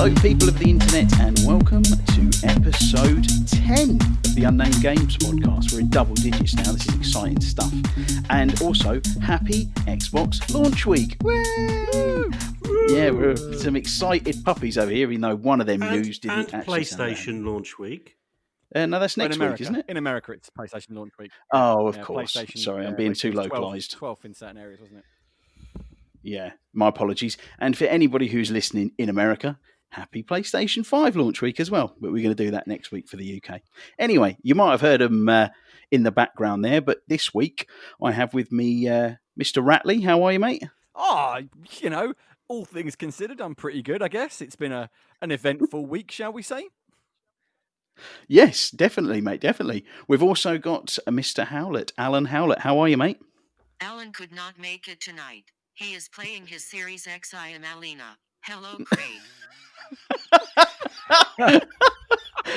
Hello, people of the internet, and welcome to episode 10 of the Unnamed Games podcast. We're in double digits now. This is exciting stuff. And also, happy Xbox launch week. Woo! Yeah, we're some excited puppies over here, even though one of them news didn't actually PlayStation launch week. No, that's next week, isn't it? In America, it's PlayStation launch week. Oh, of course. Sorry, I'm being too localised. 12th in certain areas, wasn't it? Yeah, my apologies. And for anybody who's listening in America, happy PlayStation 5 launch week as well. But we're going to do that next week for the UK. Anyway, you might have heard them in the background there. But this week, I have with me Mr. Ratley. How are you, mate? Oh, all things considered, I'm pretty good, I guess. It's been an eventful week, shall we say? Yes, definitely, mate, definitely. We've also got Mr. Howlett, Alan Howlett. How are you, mate? Alan could not make it tonight. He is playing his Series X. I am Alina. Hello, Craig.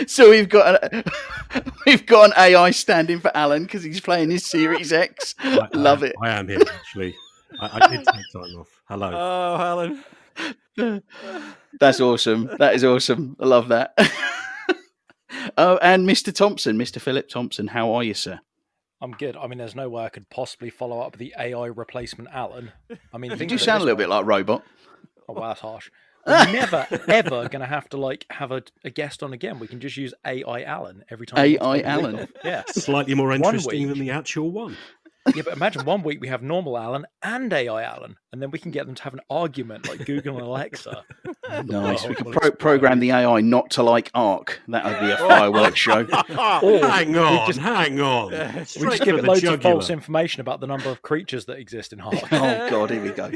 So we've got an AI standing for Alan because he's playing his Series X. Love it. I am here, actually. I did take time off. Hello. Oh, Alan. That's awesome. That is awesome. I love that. Oh, and Mr. Thompson, Mr. Philip Thompson, how are you, sir? I'm good. I mean, there's no way I could possibly follow up the AI replacement Alan. I mean, you do sound a little bit like Robot. Oh, wow, that's harsh. We're never, ever going to have to have a guest on again. We can just use AI Alan every time. AI Alan. Yeah. Slightly more interesting than the actual one. Yeah, but imagine 1 week we have normal Alan and AI Alan, and then we can get them to have an argument like Google and Alexa. Nice. We can program the AI not to like Ark. That would be a fireworks show. Hang on. We just give it loads of false information about the number of creatures that exist in Ark. Oh, God, here we go.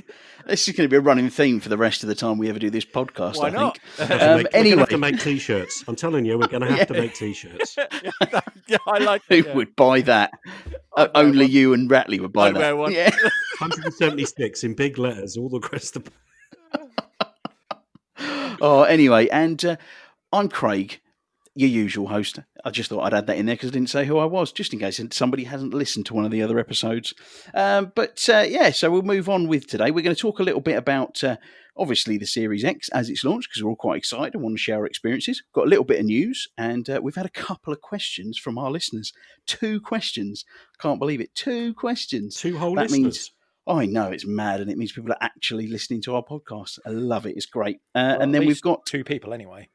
This is going to be a running theme for the rest of the time we ever do this podcast, Why not? think. We're going to have to make T-shirts. I'm telling you, we're going to have to make T-shirts. Yeah, I like Who it. would buy that? Only you and Ratley would buy I'd that. wear one. Yeah. 176 in big letters, all the rest of Oh, anyway, and I'm Craig, your usual host. I just thought I'd add that in there because I didn't say who I was, just in case somebody hasn't listened to one of the other episodes. So we'll move on with today. We're going to talk a little bit about, obviously, the Series X as it's launched, because we're all quite excited and want to share our experiences. Got a little bit of news, and we've had a couple of questions from our listeners. 2 questions. Can't believe it. 2 questions. 2 whole that listeners. Means, I know, it's mad, and it means people are actually listening to our podcast. I love it. It's great. And then we've got 2 people anyway.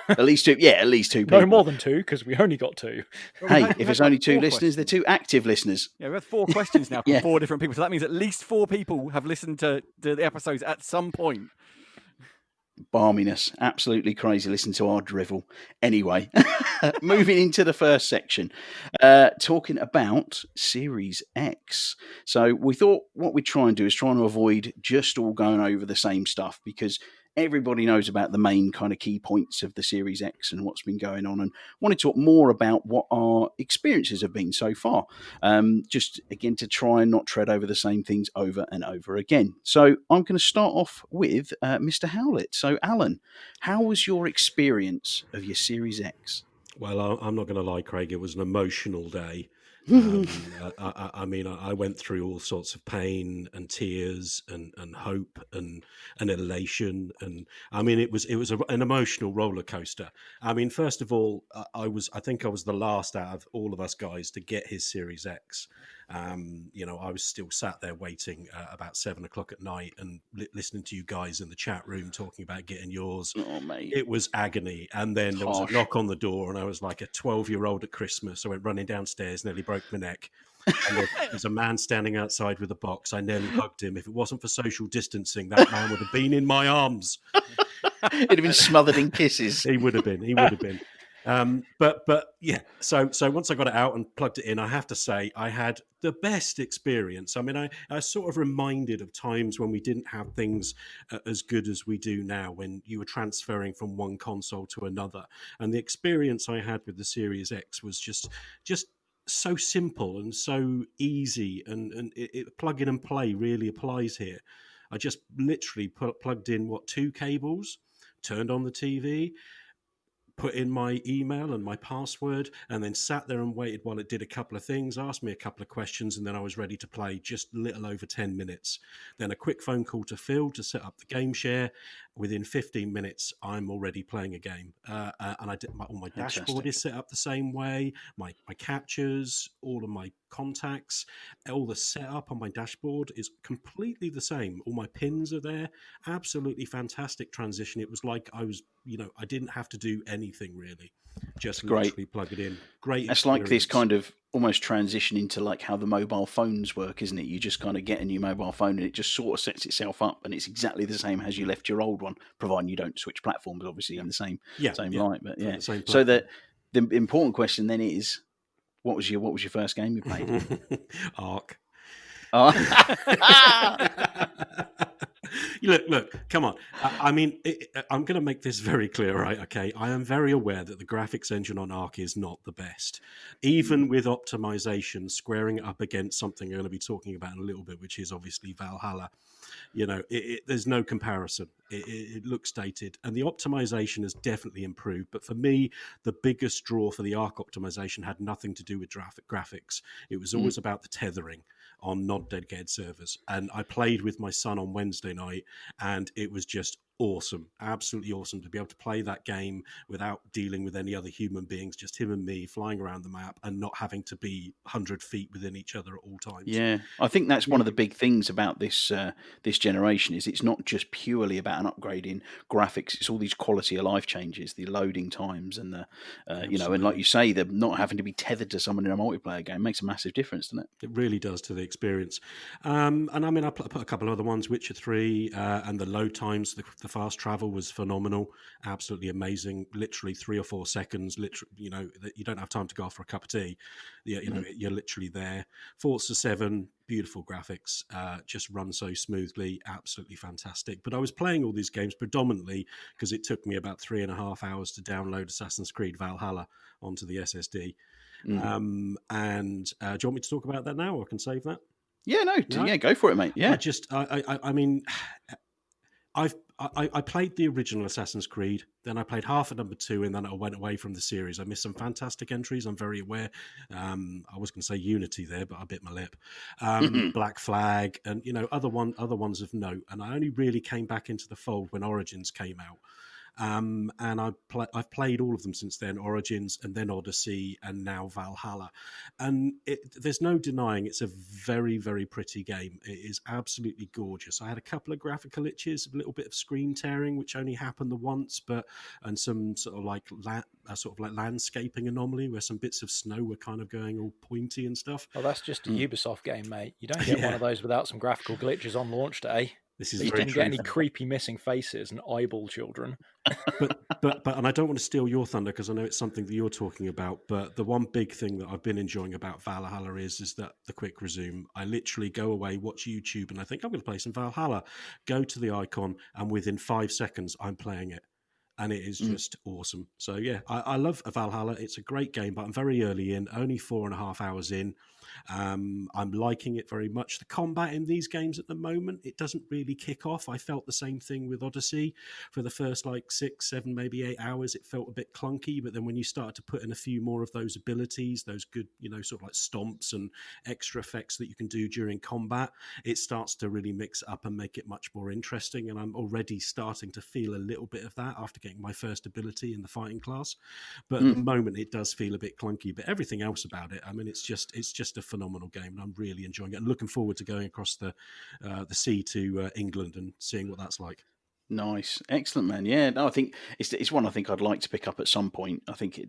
At least 2. Yeah, at least 2 people. No more than 2, because we only got 2. Hey, if it's only 2 listeners, they're 2 active listeners. Yeah, we have 4 questions now from Yeah. 4 different people. So that means at least 4 people have listened to the episodes at some point. Barminess. Absolutely crazy. Listen to our drivel. Anyway, moving into the first section, talking about Series X. So we thought what we'd try and do is trying to avoid just all going over the same stuff, because everybody knows about the main kind of key points of the Series X and what's been going on, and want to talk more about what our experiences have been so far. Just, again, to try and not tread over the same things over and over again. So I'm going to start off with Mr. Howlett. So, Alan, how was your experience of your Series X? Well, I'm not going to lie, Craig. It was an emotional day. I went through all sorts of pain and tears and hope and elation, and I mean it was an emotional roller coaster. I mean, first of all, I think I was the last out of all of us guys to get his Series X. I was still sat there waiting about 7 o'clock at night and listening to you guys in the chat room talking about getting yours. Oh, mate. It was agony. And then there was a knock on the door, and I was like a 12-year-old at Christmas. I went running downstairs, nearly broke my neck. And there's a man standing outside with a box. I nearly hugged him. If it wasn't for social distancing, that man would have been in my arms. He'd have been smothered in kisses. He would have been. But yeah, so once I got it out and plugged it in, I have to say I had the best experience. I mean, I was sort of reminded of times when we didn't have things as good as we do now, when you were transferring from one console to another. And the experience I had with the Series X was just so simple and so easy, and it plug in and play really applies here. I just literally plugged in 2 cables, turned on the TV, put in my email and my password, and then sat there and waited while it did a couple of things, asked me a couple of questions, and then I was ready to play just a little over 10 minutes. Then a quick phone call to Phil to set up the game share, within 15 minutes, I'm already playing a game. And all my dashboard Fantastic. is set up the same way. My captures, all of my contacts, all the setup on my dashboard is completely the same. All my pins are there. Absolutely fantastic transition. It was like I was, I didn't have to do anything really. Just Great. literally plug it in. Great It's experience. like this kind of almost transition into like how the mobile phones work, isn't it? You just kind of get a new mobile phone and it just sort of sets itself up, and it's exactly the same as you left your old one, providing you don't switch platforms, obviously, in the same light. But yeah, so the important question then is, what was your first game you played? Ark. Oh. Look, come on. I mean, I'm going to make this very clear, right? Okay, I am very aware that the graphics engine on Ark is not the best. Even with optimization, squaring it up against something I'm going to be talking about in a little bit, which is obviously Valhalla. There's no comparison. It looks dated, and the optimization has definitely improved. But for me, the biggest draw for the Ark optimization had nothing to do with graphics. It was always about the tethering on non-dedicated servers. And I played with my son on Wednesday night, and it was just awesome, absolutely awesome to be able to play that game without dealing with any other human beings, just him and me flying around the map and not having to be 100 feet within each other at all times. Yeah, I think that's one of the big things about this this generation is it's not just purely about an upgrade in graphics. It's all these quality of life changes, the loading times, and the and like you say, they're not having to be tethered to someone in a multiplayer game makes a massive difference, doesn't it? It really does to the experience. And I mean, I put a couple of other ones, Witcher 3, and the load times, the fast travel was phenomenal, absolutely amazing. Literally 3 or 4 seconds. Literally, you don't have time to go off for a cup of tea. You're literally there. Forza 7, beautiful graphics, just run so smoothly, absolutely fantastic. But I was playing all these games predominantly because it took me about 3.5 hours to download Assassin's Creed Valhalla onto the SSD. And do you want me to talk about that now, or I can save that? Yeah, go for it, mate. Yeah, I mean, I played the original Assassin's Creed, then I played half of number 2, and then I went away from the series. I missed some fantastic entries, I'm very aware. I was going to say Unity there, but I bit my lip. Black Flag, and other ones of note. And I only really came back into the fold when Origins came out. And I've played all of them since then, Origins and then Odyssey and now Valhalla. And there's no denying it's a very, very pretty game. It is absolutely gorgeous. I had a couple of graphical itches, a little bit of screen tearing, which only happened the once, and some sort of like landscaping anomaly where some bits of snow were kind of going all pointy and stuff. Well, that's just a Ubisoft game, mate. You don't get one of those without some graphical glitches on launch day. This is you very didn't true. get any creepy missing faces and eyeball children. but and I don't want to steal your thunder because I know it's something that you're talking about. But the one big thing that I've been enjoying about Valhalla is that the quick resume. I literally go away, watch YouTube, and I think I'm going to play some Valhalla. Go to the icon, and within 5 seconds, I'm playing it. And it is just awesome. So, yeah, I love Valhalla. It's a great game, but I'm very early in, only 4.5 hours in. I'm liking it very much. The combat in these games at the moment, it doesn't really kick off. I felt the same thing with Odyssey. For the first 6, 7, maybe 8 hours, it felt a bit clunky. But then when you start to put in a few more of those abilities, those good, sort of like stomps and extra effects that you can do during combat, it starts to really mix it up and make it much more interesting. And I'm already starting to feel a little bit of that after getting my first ability in the fighting class. But at the moment, it does feel a bit clunky. But everything else about it, I mean, it's just a phenomenal game, and I'm really enjoying it and looking forward to going across the sea to England and seeing what that's like. Nice, excellent, man. Yeah, no, I think it's one I think I'd like to pick up at some point. I think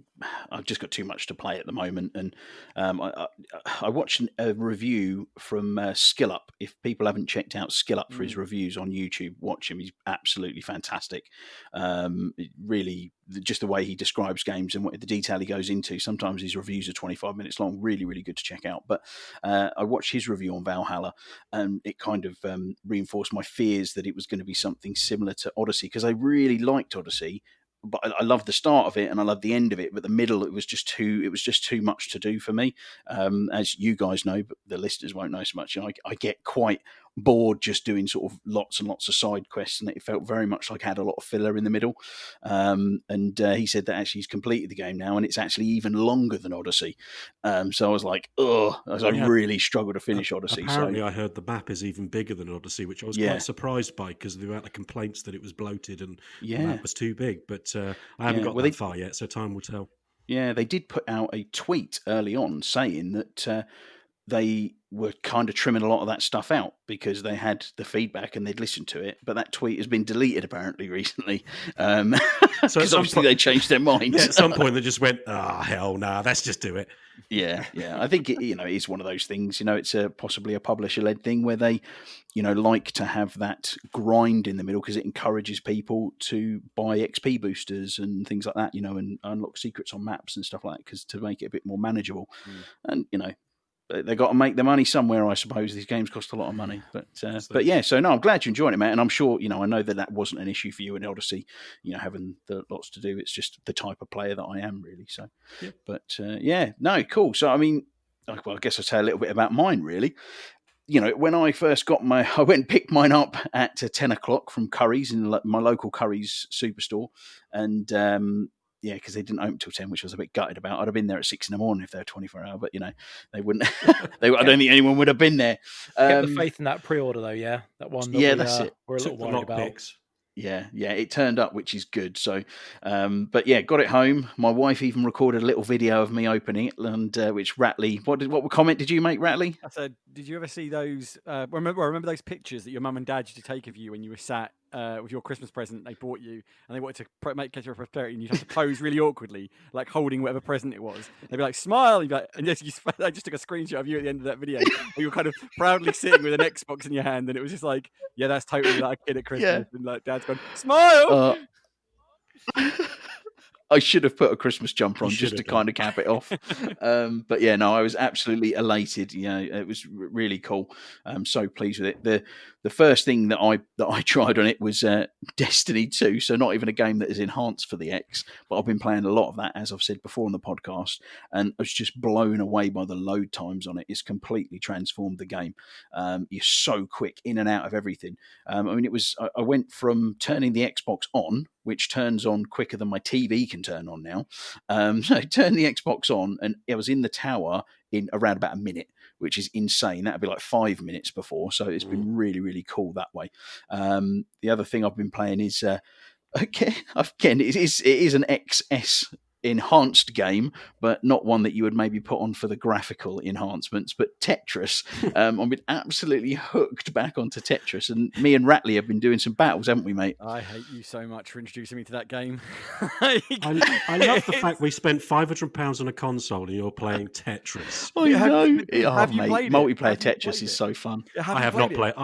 I've just got too much to play at the moment, and I watched a review from Skill Up. If people haven't checked out Skill Up for his reviews on YouTube, watch him. He's absolutely fantastic. Really, just the way he describes games and what the detail he goes into. Sometimes his reviews are 25 minutes long. Really, really good to check out. But I watched his review on Valhalla, and it kind of reinforced my fears that it was going to be something similar to Odyssey, because I really liked Odyssey, but I loved the start of it and I loved the end of it. But the middle, it was just too much to do for me. As you guys know, but the listeners won't know so much. I get quite bored just doing sort of lots and lots of side quests, and it felt very much like it had a lot of filler in the middle. And he said that actually he's completed the game now, and it's actually even longer than Odyssey. So I was like, oh, I really struggled to finish Odyssey. Apparently, I heard the map is even bigger than Odyssey, which I was quite surprised by because of the amount of complaints that it was bloated and the map was too big. But I haven't got that far yet, so time will tell. Yeah, they did put out a tweet early on saying that they were kind of trimming a lot of that stuff out because they had the feedback and they'd listened to it. But that tweet has been deleted apparently recently. So obviously they changed their minds. Yeah, at some point they just went, hell no, let's just do it. Yeah. I think it is one of those things. It's possibly a publisher-led thing where they, like to have that grind in the middle because it encourages people to buy XP boosters and things like that. And unlock secrets on maps and stuff like that because to make it a bit more manageable. And they got to make their money somewhere, I suppose. These games cost a lot of money, but yeah. So no, I'm glad you enjoyed it, mate. And I'm sure I know that wasn't an issue for you in Odyssey. Having the lots to do. It's just the type of player that I am, really. So, but yeah, no, cool. So I mean, well, I guess I'll say a little bit about mine, really. When I first got I went and picked mine up at 10 o'clock from Curry's in my local Curry's superstore, and yeah, because they didn't open till 10, which I was a bit gutted about. I'd have been there at 6 a.m. if they were 24 hour, but they wouldn't. I don't think anyone would have been there. Get the faith in that pre-order though, yeah, that one. That that's it. We're a little worried about. Picks. Yeah, it turned up, which is good. So, but yeah, got it home. My wife even recorded a little video of me opening it, and which Ratley. What comment did you make, Ratley? I said, did you ever see those? Remember those pictures that your mum and dad used to take of you when you were sat with your Christmas present they bought you, and they wanted to make catch your prosperity, and you'd have to pose really awkwardly, like holding whatever present it was. They'd be like, "Smile," you'd be like, and yes, I just took a screenshot of you at the end of that video, where you were kind of proudly sitting with an Xbox in your hand, and it was just like, yeah, that's totally like a kid at Christmas, and like Dad's going, "Smile." I should have put a Christmas jumper on just to kind of cap it off. But yeah, no, I was absolutely elated. It was really cool. I'm so pleased with it. The first thing that I tried on it was Destiny 2. So not even a game that is enhanced for the X, but I've been playing a lot of that, as I've said before on the podcast, and I was just blown away by the load times on it. It's completely transformed the game. You're so quick in and out of everything. I mean, I went from turning the Xbox on, which turns on quicker than my TV can turn on now. So I turned the Xbox on, and I was in the tower in around about a minute, which is insane. That'd be like 5 minutes before. So it's been really, really cool that way. The other thing I've been playing is, again, it is an XS enhanced game, but not one that you would maybe put on for the graphical enhancements, but Tetris. I've been absolutely hooked back onto Tetris, and me and Ratley have been doing some battles, haven't we, mate? I hate you so much for introducing me to that game. I love the fact we spent £500 on a console and you're playing Tetris. I know. Have you played it? Multiplayer Tetris is so fun. I haven't played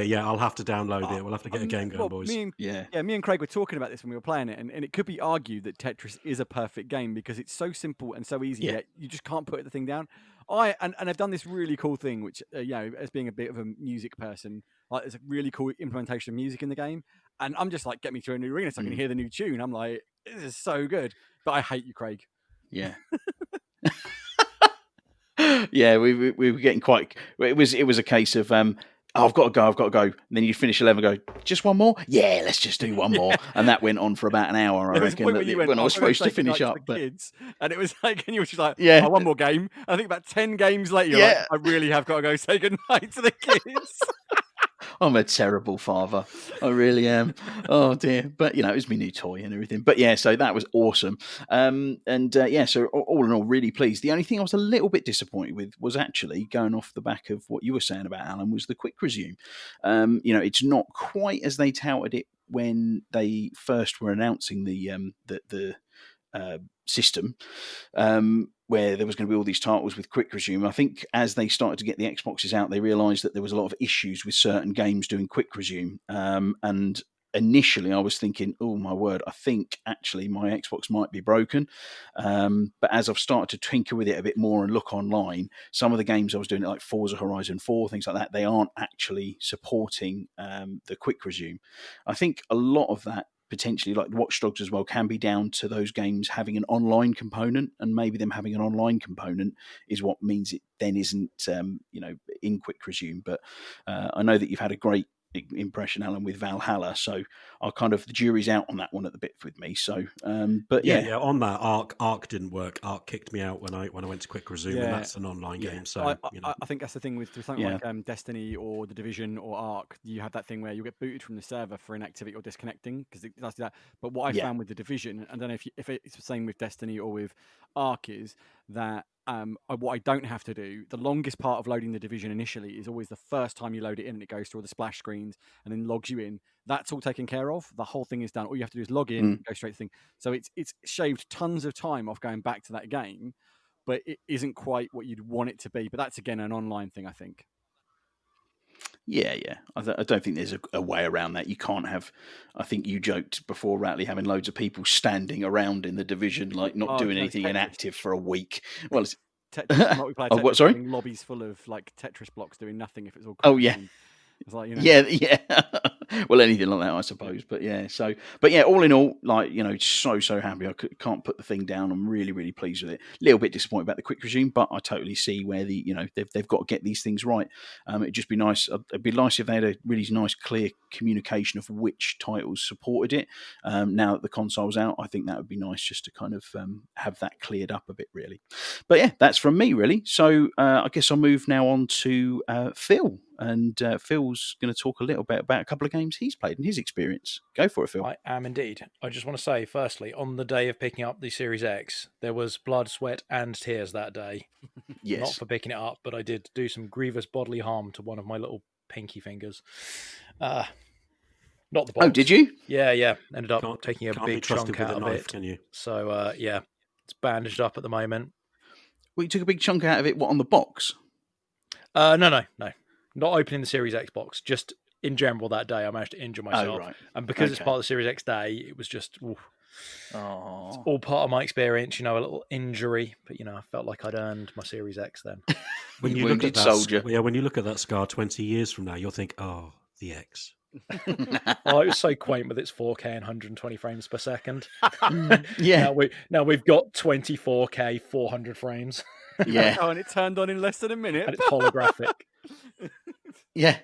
it. Yeah, I'll have to download it. We'll have to get a game going, boys. Me and Craig were talking about this when we were playing it, and it could be argued that Tetris is a perfect game because it's so simple and so easy, yet you just can't put the thing down. And I've done this really cool thing, which as being a bit of a music person, like there's a really cool implementation of music in the game, and I'm just like, get me through a new arena so I can hear the new tune. I'm like, this is so good, but I hate you, Craig. Yeah. Yeah, we were getting quite. It was a case of I've got to go. And then you finish 11, go, just one more? Yeah, let's just do one more. And that went on for about an hour, I reckon, when I was supposed to finish up. But kids, and it was like, and you were just like, oh, one more game. I think about 10 games later, you're like, I really have got to go say goodnight to the kids. I'm a terrible father. I really am. Oh dear. But it was my new toy and everything. But yeah, so that was awesome. So all in all, really pleased. The only thing I was a little bit disappointed with was actually going off the back of what you were saying about Alan was the quick resume. It's not quite as they touted it when they first were announcing the system, where there was going to be all these titles with quick resume. I think as they started to get the Xboxes out, they realised that there was a lot of issues with certain games doing quick resume. And initially I was thinking, oh my word, I think actually my Xbox might be broken. But as I've started to tinker with it a bit more and look online, some of the games I was doing, like Forza Horizon 4, things like that, they aren't actually supporting the quick resume. I think a lot of that potentially, like Watch Dogs as well, can be down to those games having an online component, and maybe them having an online component is what means it then isn't, in Quick Resume. But I know that you've had a great impression, Alan, with Valhalla, so the jury's out on that one at the bit with me. So, but yeah. On that, Arc didn't work. Arc kicked me out when I went to Quick Resume, and Yeah. that's an online game. So I think that's the thing with something like Destiny or The Division or Arc. You have that thing where you get booted from the server for inactivity or disconnecting because it does that. But what I found with The Division, I don't know if it's the same with Destiny or with Arc, is that what I don't have to do, the longest part of loading The Division initially is always the first time you load it in and it goes through all the splash screens and then logs you in. That's all taken care of. The whole thing is done. All you have to do is log in, go straight to the thing. So it's shaved tons of time off going back to that game, but it isn't quite what you'd want it to be. But that's, again, an online thing, I think. Yeah. I don't think there's a way around that. You can't have. I think you joked before, Ratley, having loads of people standing around in The Division, like not doing anything inactive for a week. Well, it's Tetris, multiplayer Tetris, what? Sorry, lobbies full of like Tetris blocks doing nothing if it's all. Oh, yeah. It's like, Yeah. Well, anything like that, I suppose. But yeah, all in all, so happy. I can't put the thing down. I'm really, really pleased with it. A little bit disappointed about the Quick Resume, but I totally see where they've got to get these things right. It'd just be nice. It'd be nice if they had a really nice, clear communication of which titles supported it. Now that the console's out, I think that would be nice just to kind of have that cleared up a bit, really. But yeah, that's from me, really. So I guess I'll move now on to Phil. And Phil's going to talk a little bit about a couple of games he's played and his experience. Go for it, Phil. I am indeed. I just want to say, firstly, on the day of picking up the Series X, there was blood, sweat, and tears that day. Yes. Not for picking it up, but I did do some grievous bodily harm to one of my little pinky fingers. Not the box. Oh, did you? Yeah. Ended up taking a can't big be trusted chunk out with a of knife, it. can you? So, it's bandaged up at the moment. Well, you took a big chunk out of it, what, on the box? No. Not opening the Series X box, just in general that day I managed to injure myself. Oh, right. And because it's part of the Series X day, it was just it's Oh. all part of my experience, a little injury. But I felt like I'd earned my Series X then. When you look at that, soldier. When you look at that scar 20 years from now, you'll think, oh, the X. Oh, it was so quaint with its 4K and 120 frames per second. Yeah. Now we've got 24K 400 frames. Yeah. Oh, and it turned on in less than a minute. And it's holographic. Yeah.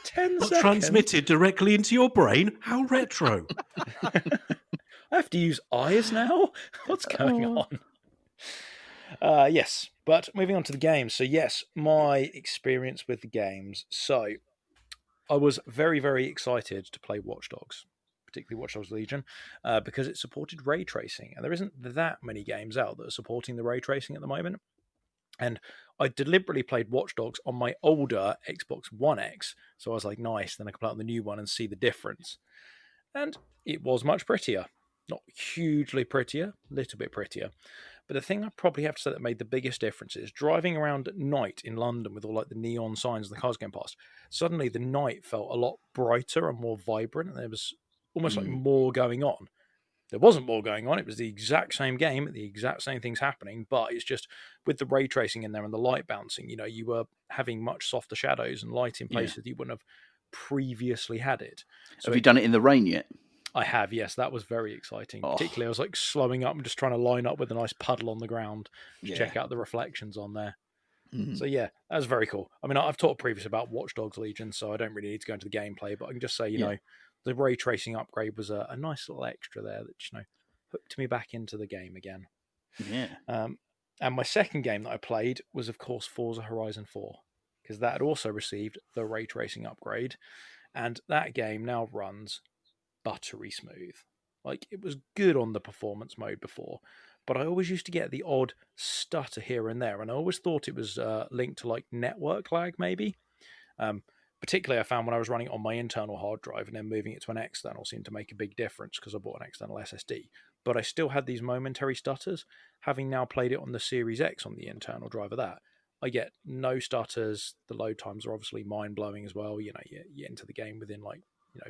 10 seconds. Transmitted directly into your brain? How retro. I have to use eyes now? What's going on? Yes, but moving on to the games. So yes, my experience with the games. So I was very, very excited to play Watch Dogs, particularly Watch Dogs Legion, because it supported ray tracing. And there isn't that many games out that are supporting the ray tracing at the moment. And I deliberately played Watch Dogs on my older Xbox One X. So I was like, nice, then I can play on the new one and see the difference. And it was much prettier. Not hugely prettier, a little bit prettier. But the thing I probably have to say that made the biggest difference is driving around at night in London with all like the neon signs and the cars going past. Suddenly the night felt a lot brighter and more vibrant. And there was almost like more going on. There wasn't more going on. It was the exact same game, the exact same things happening, but it's just with the ray tracing in there and the light bouncing, you were having much softer shadows and light in places you wouldn't have previously had it. So have you done it in the rain yet? I have, yes. That was very exciting. Particularly, I was like slowing up and just trying to line up with a nice puddle on the ground to check out the reflections on there. So yeah, that was very cool. I mean, I've talked previously about Watch Dogs Legion, so I don't really need to go into the gameplay, but I can just say, the ray tracing upgrade was a nice little extra there that, hooked me back into the game again. Yeah. And my second game that I played was, of course, Forza Horizon 4, because that had also received the ray tracing upgrade, and that game now runs buttery smooth. Like, it was good on the performance mode before, but I always used to get the odd stutter here and there, and I always thought it was linked to like network lag maybe. Particularly I found when I was running it on my internal hard drive and then moving it to an external seemed to make a big difference because I bought an external SSD, but I still had these momentary stutters. Having now played it on the Series X on the internal drive of that, I get no stutters. The load times are obviously mind-blowing as well. You enter the game within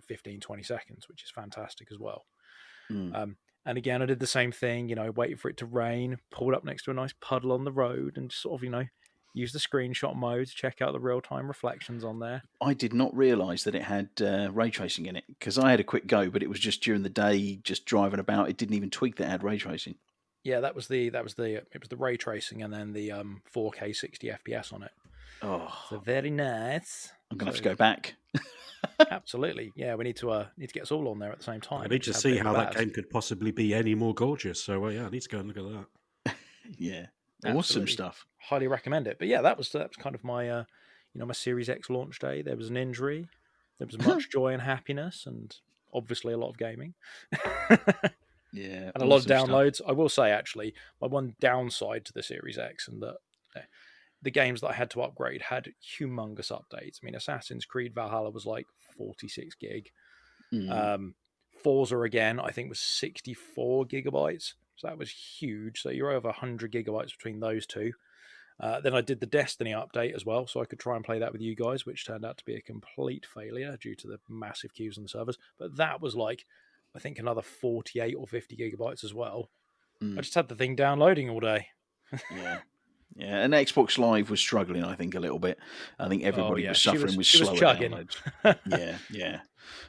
15, 20 seconds, which is fantastic as well. And again, I did the same thing, waited for it to rain, pulled up next to a nice puddle on the road and just sort of, use the screenshot mode, check out the real-time reflections on there. I did not realise that it had ray tracing in it, because I had a quick go, but it was just during the day, just driving about. It didn't even twig that it had ray tracing. Yeah, it was the ray tracing and then the 4K 60 FPS on it. Oh, So very nice. I'm gonna have to go back. Absolutely, yeah. We need to get us all on there at the same time. I need to Have see bit of how that buzz. game could possibly be any more gorgeous. So yeah, I need to go and look at that. Yeah, awesome Absolutely. stuff. Highly recommend it. But yeah, that was kind of my my Series X launch day. There was an injury, there was much joy and happiness, and obviously a lot of gaming. Yeah, and a lot of awesome stuff. downloads. I will say, actually, my one downside to the Series X and that the games that I had to upgrade had humongous updates. I mean, Assassin's Creed Valhalla was like 46 gig. Forza again, I think was 64 gigabytes. So that was huge. So you're over 100 gigabytes between those two. Then I did the Destiny update as well, so I could try and play that with you guys, which turned out to be a complete failure due to the massive queues on the servers. But that was like, I think, another 48 or 50 gigabytes as well. I just had the thing downloading all day. Yeah. Yeah, and Xbox Live was struggling, I think, a little bit. I think everybody was suffering with she was slower chugging. downloads. Yeah.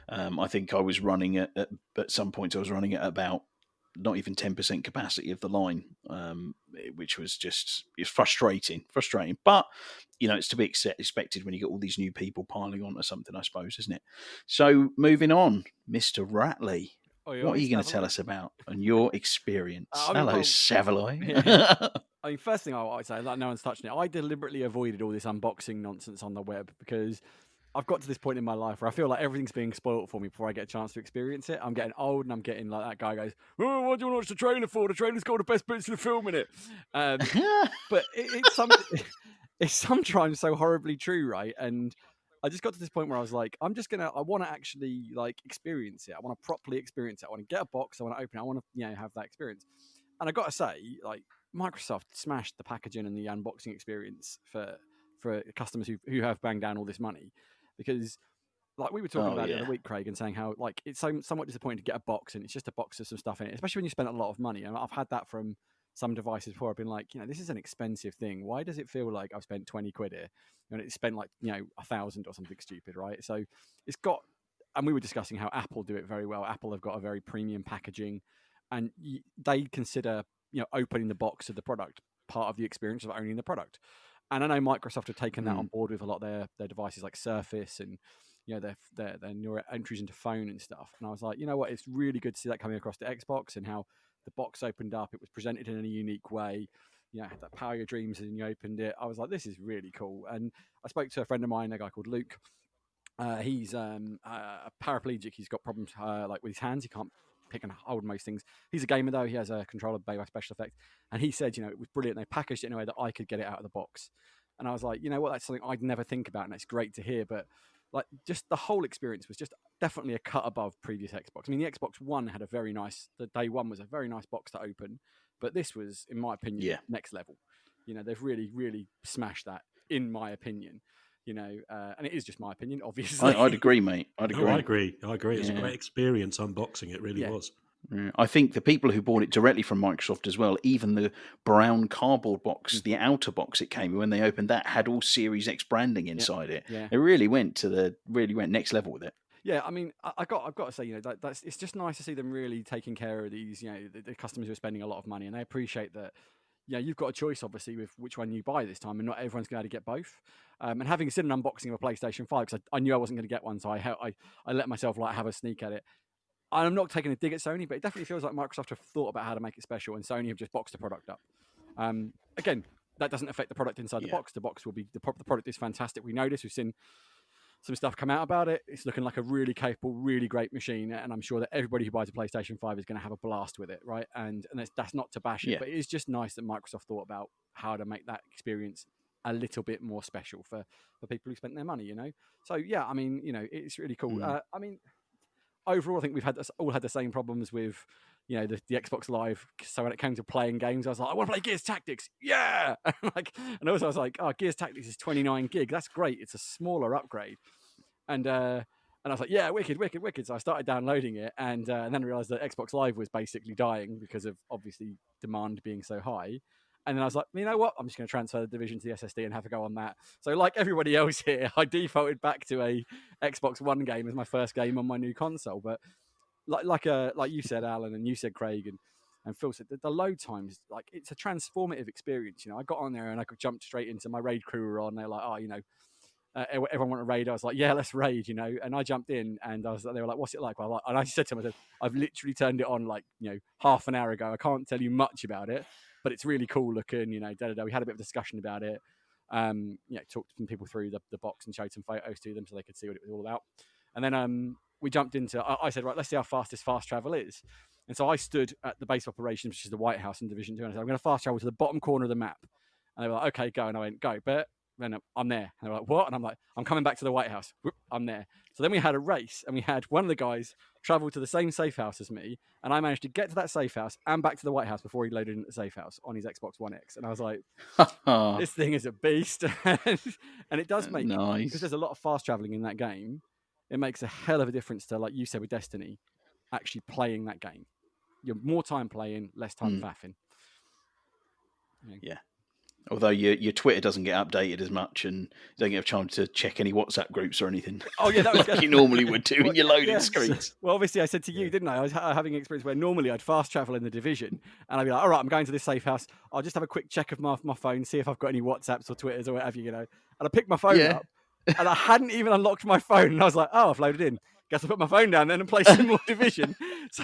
I think I was running at some points, I was running at about not even 10% capacity of the line, which was just frustrating. But, it's to be expected when you get all these new people piling onto something, I suppose, isn't it? So, moving on, Mr. Ratley. What are you going to tell us about on your experience? Hello, Savaloy. Yeah. I mean, first thing I would say, like no one's touching it. I deliberately avoided all this unboxing nonsense on the web because I've got to this point in my life where I feel like everything's being spoiled for me before I get a chance to experience it. I'm getting old and I'm getting like that guy goes, "Oh, what do you want to watch the trailer for? The trailer's got the best bits of the film in it." But it's sometimes so horribly true, right? And I just got to this point where I was like, I want to actually like experience it. I want to properly experience it. I want to get a box. I want to open it. I want to, have that experience. And I got to say, like, Microsoft smashed the packaging and the unboxing experience for customers who have banged down all this money, because like we were talking about the other week, Craig, and saying how like it's somewhat disappointing to get a box and it's just a box of some stuff in it, especially when you spend a lot of money. And I've had that from some devices before. I've been like, this is an expensive thing. Why does it feel like I've spent 20 quid here and it's spent like 1,000 or something stupid, right? So it's got, and we were discussing how Apple do it very well. Apple have got a very premium packaging, and they consider opening the box of the product part of the experience of owning the product. And I know Microsoft have taken that on board with a lot of their devices like Surface and their newer entries into phone and stuff. And I was like, you know what, it's really good to see that coming across to Xbox and how the box opened up. It was presented in a unique way. Had that power your dreams and you opened it. I was like, this is really cool. And I spoke to a friend of mine, a guy called Luke. He's a paraplegic. He's got problems like with his hands. He can't pick and hold most things. He's a gamer though. He has a controller made by Special Effects, and he said, it was brilliant. They packaged it in a way that I could get it out of the box, and I was like, you know what, that's something I'd never think about, and it's great to hear. But like, just the whole experience was just definitely a cut above previous Xbox. I mean, the Xbox One had the day one was a very nice box to open, but this was, in my opinion, next level. They've really, really smashed that, in my opinion. And it is just my opinion, obviously. I'd agree, mate. I'd agree. No, I agree. It's a great experience unboxing. It really was. I think the people who bought it directly from Microsoft as well, even the brown cardboard box, the outer box it came in, when they opened that, had all Series X branding inside it. Yeah. It really went next level with it. Yeah, I mean, I've got to say, it's just nice to see them really taking care of these, the customers who are spending a lot of money, and they appreciate that. You've got a choice, obviously, with which one you buy this time, and not everyone's going to get both. And having seen an unboxing of a PlayStation 5, because I knew I wasn't going to get one, so I let myself like have a sneak at it. I'm not taking a dig at Sony, but it definitely feels like Microsoft have thought about how to make it special, and Sony have just boxed the product up. Again, that doesn't affect the product inside the box. The box will be the product is fantastic. We know this. We've seen some stuff come out about it. It's looking like a really capable, really great machine, and I'm sure that everybody who buys a PlayStation 5 is going to have a blast with it, right? And that's not to bash it, but it's just nice that Microsoft thought about how to make that experience a little bit more special for people who spent their money, So yeah, I mean, it's really cool. I mean, overall, I think we've all had the same problems with the Xbox Live. So when it came to playing games, I was like, I want to play Gears Tactics, yeah. And also I was like, oh, Gears Tactics is 29 gig. That's great. It's a smaller upgrade. And I was like, yeah, wicked. So I started downloading it, and then I realized that Xbox Live was basically dying because of obviously demand being so high. And then I was like, you know what? I'm just going to transfer the Division to the SSD and have a go on that. So like everybody else here, I defaulted back to a Xbox One game as my first game on my new console. But like you said, Alan, and you said, Craig, and Phil said, the load times, like it's a transformative experience. I got on there and I could jump straight into my raid crew were on. They're like, everyone want to raid. I was like, yeah, let's raid, And I jumped in and they were like, what's it like? Well, and I said to them, I said, I've literally turned it on like, half an hour ago. I can't tell you much about it, but it's really cool looking, We had a bit of discussion about it. Talked to some people through the box and showed some photos to them so they could see what it was all about. And then we jumped into, I said, right, let's see how fast this fast travel is. And so I stood at the base of operations, which is the White House in Division 2, and I said, I'm going to fast travel to the bottom corner of the map. And they were like, okay, go. And I went, go. But then I'm there. And they were like, what? And I'm like, I'm coming back to the White House. Whoop, I'm there. So then we had a race, and we had one of the guys travel to the same safe house as me, and I managed to get to that safe house and back to the White House before he loaded into the safe house on his Xbox One X. And I was like, this thing is a beast. And it does make, nice, because there's a lot of fast traveling in that game, it makes a hell of a difference to, like you said with Destiny, actually playing that game. You're more time playing, less time faffing. Yeah. Although your Twitter doesn't get updated as much, and you don't get a chance to check any WhatsApp groups or anything. Oh yeah, that was like you normally would do in your loading screens. Well, obviously, I said to you, didn't I? I was having an experience where normally I'd fast travel in the Division, and I'd be like, all right, I'm going to this safe house. I'll just have a quick check of my phone, see if I've got any WhatsApps or Twitters or whatever, And I picked my phone up, and I hadn't even unlocked my phone, and I was like, oh, I've loaded in. Guess I'll put my phone down then and play some more Division. So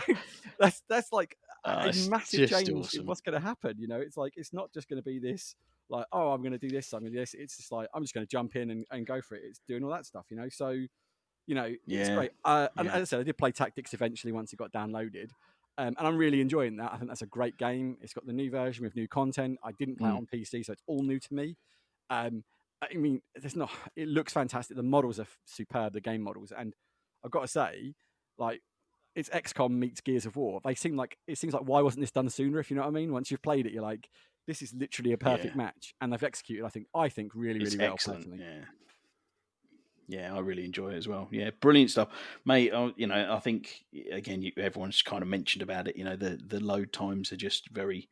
that's like a massive change in what's going to happen. It's like, it's not just going to be this like, oh, I'm going to do this, I'm going to do this. It's just like, I'm just going to jump in and go for it. It's doing all that stuff, So, it's great. And as I said, I did play Tactics eventually once it got downloaded. And I'm really enjoying that. I think that's a great game. It's got the new version with new content. I didn't play it on PC, so it's all new to me. I mean, it looks fantastic. The models are superb, the game models. And I've got to say, like, it's XCOM meets Gears of War. It seems like, why wasn't this done sooner, if you know what I mean? Once you've played it, you're like, this is literally a perfect match. And they've executed, I think really, really well. Excellent. Yeah, I really enjoy it as well. Yeah, brilliant stuff, mate. I think again, everyone's kind of mentioned about it. The load times are just very,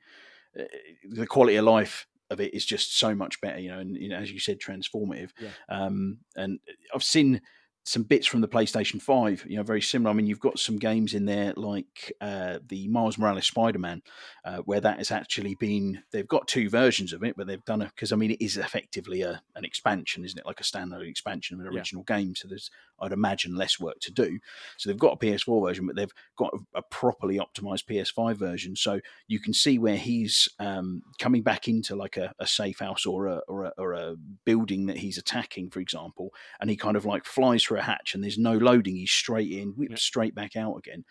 the quality of life of it is just so much better. And as you said, transformative. Yeah. And I've seen some bits from the PlayStation 5, very similar. I mean, you've got some games in there like the Miles Morales Spider-Man, where that has actually been, they've got two versions of it, but they've done because, I mean, it is effectively an expansion, isn't it? Like a standalone expansion of an original game. So there's, I'd imagine, less work to do. So they've got a PS4 version, but they've got a properly optimized PS5 version. So you can see where he's coming back into like a safe house or a building that he's attacking, for example, and he kind of like flies through a hatch and there's no loading, he's straight in, whips straight back out again.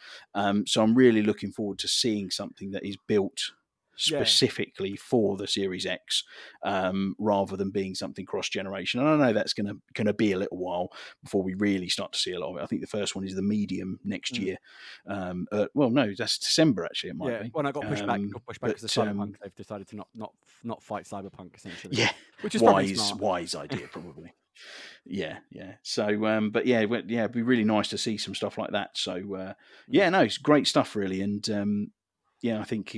So I'm really looking forward to seeing something that is built specifically for the Series X, rather than being something cross-generation. And I know that's going to be a little while before we really start to see a lot of it. I think the first one is the Medium next year. Well, no, that's December actually. It might be. When I got pushed back because of Cyberpunk, they've decided to not fight Cyberpunk essentially. Yeah, which is wise idea probably. Yeah. So, but it'd be really nice to see some stuff like that. So, it's great stuff, really. And I think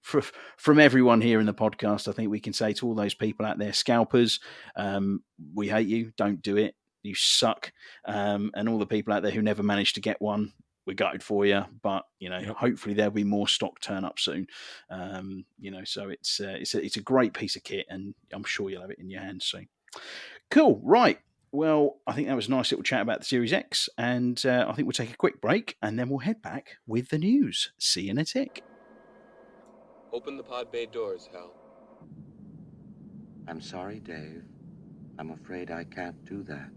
from everyone here in the podcast, I think we can say to all those people out there, scalpers, we hate you. Don't do it. You suck. And all the people out there who never managed to get one, we're gutted for you. But hopefully there'll be more stock turn up soon. So it's a great piece of kit, and I'm sure you'll have it in your hands soon. Cool. Right. Well, I think that was a nice little chat about the Series X, and I think we'll take a quick break, and then we'll head back with the news. See you in a tick. Open the pod bay doors, Hal. I'm sorry, Dave. I'm afraid I can't do that.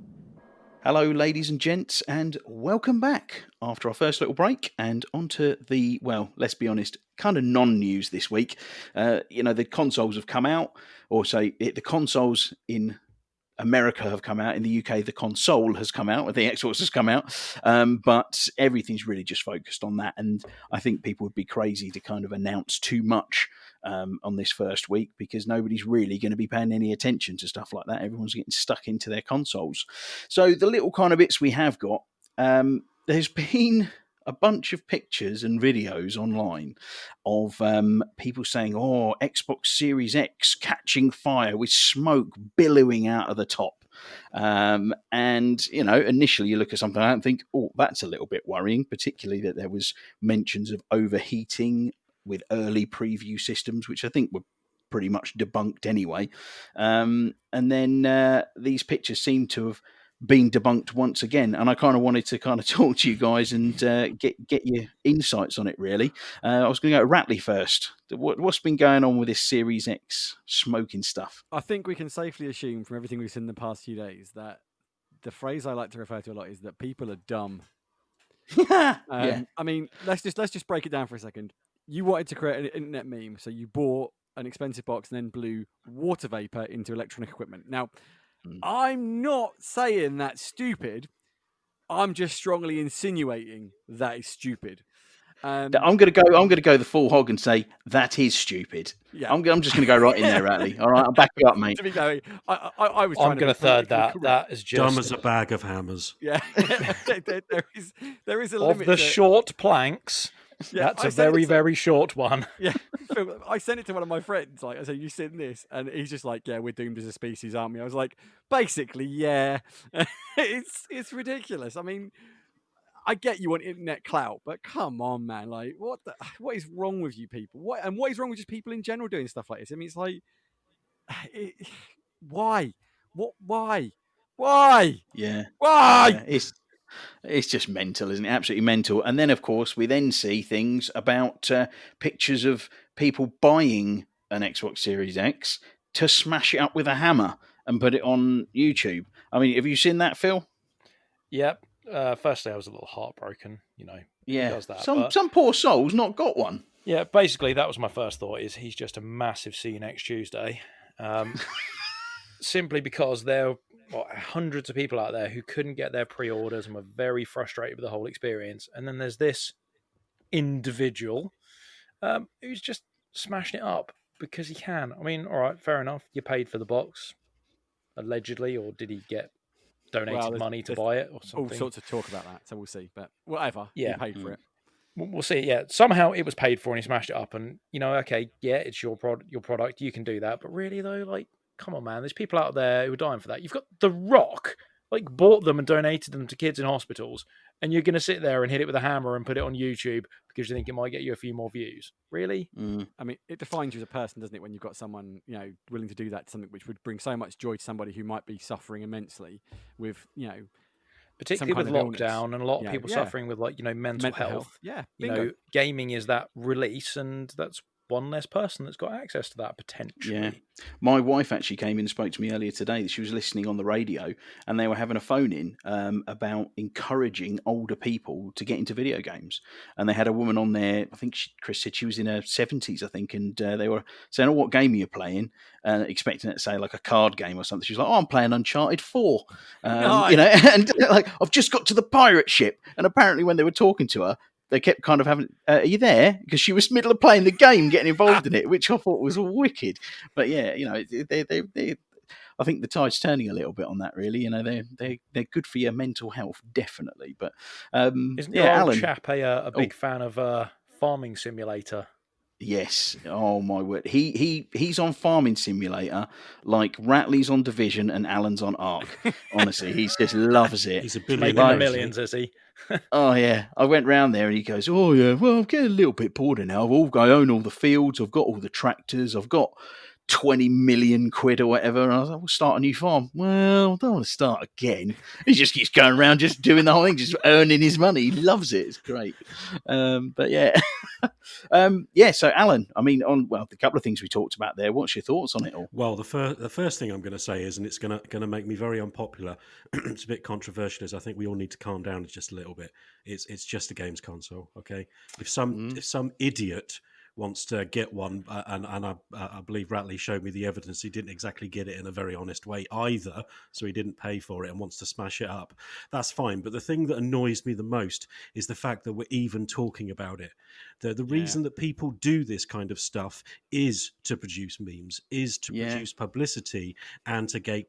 Hello, ladies and gents, and welcome back after our first little break, and onto the, well, let's be honest, kind of non-news this week. The consoles have come out, or say the consoles in America have come out. In the UK, the console has come out, the Xbox has come out, but everything's really just focused on that. And I think people would be crazy to kind of announce too much on this first week, because nobody's really going to be paying any attention to stuff like that. Everyone's getting stuck into their consoles. So the little kind of bits we have got, there's been a bunch of pictures and videos online of people saying, "Oh, Xbox Series X catching fire with smoke billowing out of the top." And initially you look at something and think, "Oh, that's a little bit worrying," particularly that there was mentions of overheating with early preview systems, which I think were pretty much debunked anyway. And then these pictures seem to have been debunked once again. And I kind of wanted to kind of talk to you guys and get your insights on it, really. I was going to go to Ratley first. What's been going on with this Series X smoking stuff? I think we can safely assume from everything we've seen in the past few days that the phrase I like to refer to a lot is that people are dumb. Yeah. I mean, let's just break it down for a second. You wanted to create an internet meme, so you bought an expensive box and then blew water vapor into electronic equipment. Now, I'm not saying that's stupid. I'm just strongly insinuating that is stupid. I'm going to go the full hog and say that is stupid. Yeah. I'm just going to go right in there, Ratley. All right, I'll back you up, mate. To be fair, I was. I'm going to third that. Correct. That is just Dumb as a bag of hammers. Yeah, there is a of limit the to... short planks. Yeah, that's a very, very short one. Yeah, Phil, I sent it to one of my friends. Like I said, you seen this, and he's just like, "Yeah, we're doomed as a species, aren't we?" I was like, "Basically, yeah." It's ridiculous. I mean, I get you want internet clout, but come on, man! Like, what is wrong with you people? What is wrong with just people in general doing stuff like this? I mean, it's like, why? What? Why? Yeah. Why? Yeah, it's just mental, isn't it? Absolutely mental. And then, of course, we then see things about pictures of people buying an Xbox Series X to smash it up with a hammer and put it on YouTube. I mean, have you seen that, Phil? Yep. Firstly, I was a little heartbroken. Yeah. He does that, Some poor soul's not got one. Yeah, basically, that was my first thought. Is he's just a massive see you next Tuesday, simply because there are hundreds of people out there who couldn't get their pre-orders and were very frustrated with the whole experience. And then there's this individual who's just smashing it up because he can. I mean, all right, fair enough. You paid for the box, allegedly, or did he get donated money to buy it or something? All sorts of talk about that, so we'll see. But whatever, yeah, you paid for it. We'll see. Yeah, somehow it was paid for and he smashed it up. And okay, yeah, it's your product. You can do that. But really, though, like, come on, man. There's people out there who are dying for that. You've got The Rock, like, bought them and donated them to kids in hospitals, and you're going to sit there and hit it with a hammer and put it on YouTube because you think it might get you a few more views. Really? I mean, it defines you as a person, doesn't it? When you've got someone, willing to do that to something which would bring so much joy to somebody who might be suffering immensely with, particularly with lockdown and a lot of people suffering with mental health. Yeah, gaming is that release, and that's one less person that's got access to that potentially. Yeah. My wife actually came in and spoke to me earlier today. She was listening on the radio and they were having a phone in about encouraging older people to get into video games. And they had a woman on there, I think Chris said she was in her 70s, I think, and they were saying, "Oh, what game are you playing?" Expecting it to say like a card game or something. She was like, "Oh, I'm playing Uncharted 4. And like, I've just got to the pirate ship." And apparently when they were talking to her, they kept kind of having, "Are you there?" Because she was middle of playing the game, getting involved in it, which I thought was wicked. But yeah, they I think the tide's turning a little bit on that. Really, they're good for your mental health, definitely. But isn't your old chap a big fan of Farming Simulator? Yes. Oh my word. He's on Farming Simulator like Ratley's on Division and Alan's on Ark. Honestly, he just loves it. He's a making millions, is he? Oh yeah. I went round there and he goes, "Oh yeah, well I'm getting a little bit bored now. I own all the fields, I've got all the tractors, I've got 20 million quid or whatever." And I was like, "We'll start a new farm." "Well, I don't want to start again." He just keeps going around just doing the whole thing, just earning his money. He loves it. It's great. But yeah. So Alan, I mean, the couple of things we talked about there, what's your thoughts on it all? Well, the first thing I'm going to say is, and it's going to make me very unpopular, it's a bit controversial, is I think we all need to calm down just a little bit. It's just a games console, okay? If some idiot wants to get one, and I believe Ratley showed me the evidence. He didn't exactly get it in a very honest way either, so he didn't pay for it and wants to smash it up. That's fine. But the thing that annoys me the most is the fact that we're even talking about it. The reason that people do this kind of stuff is to produce memes, is to produce publicity, and to get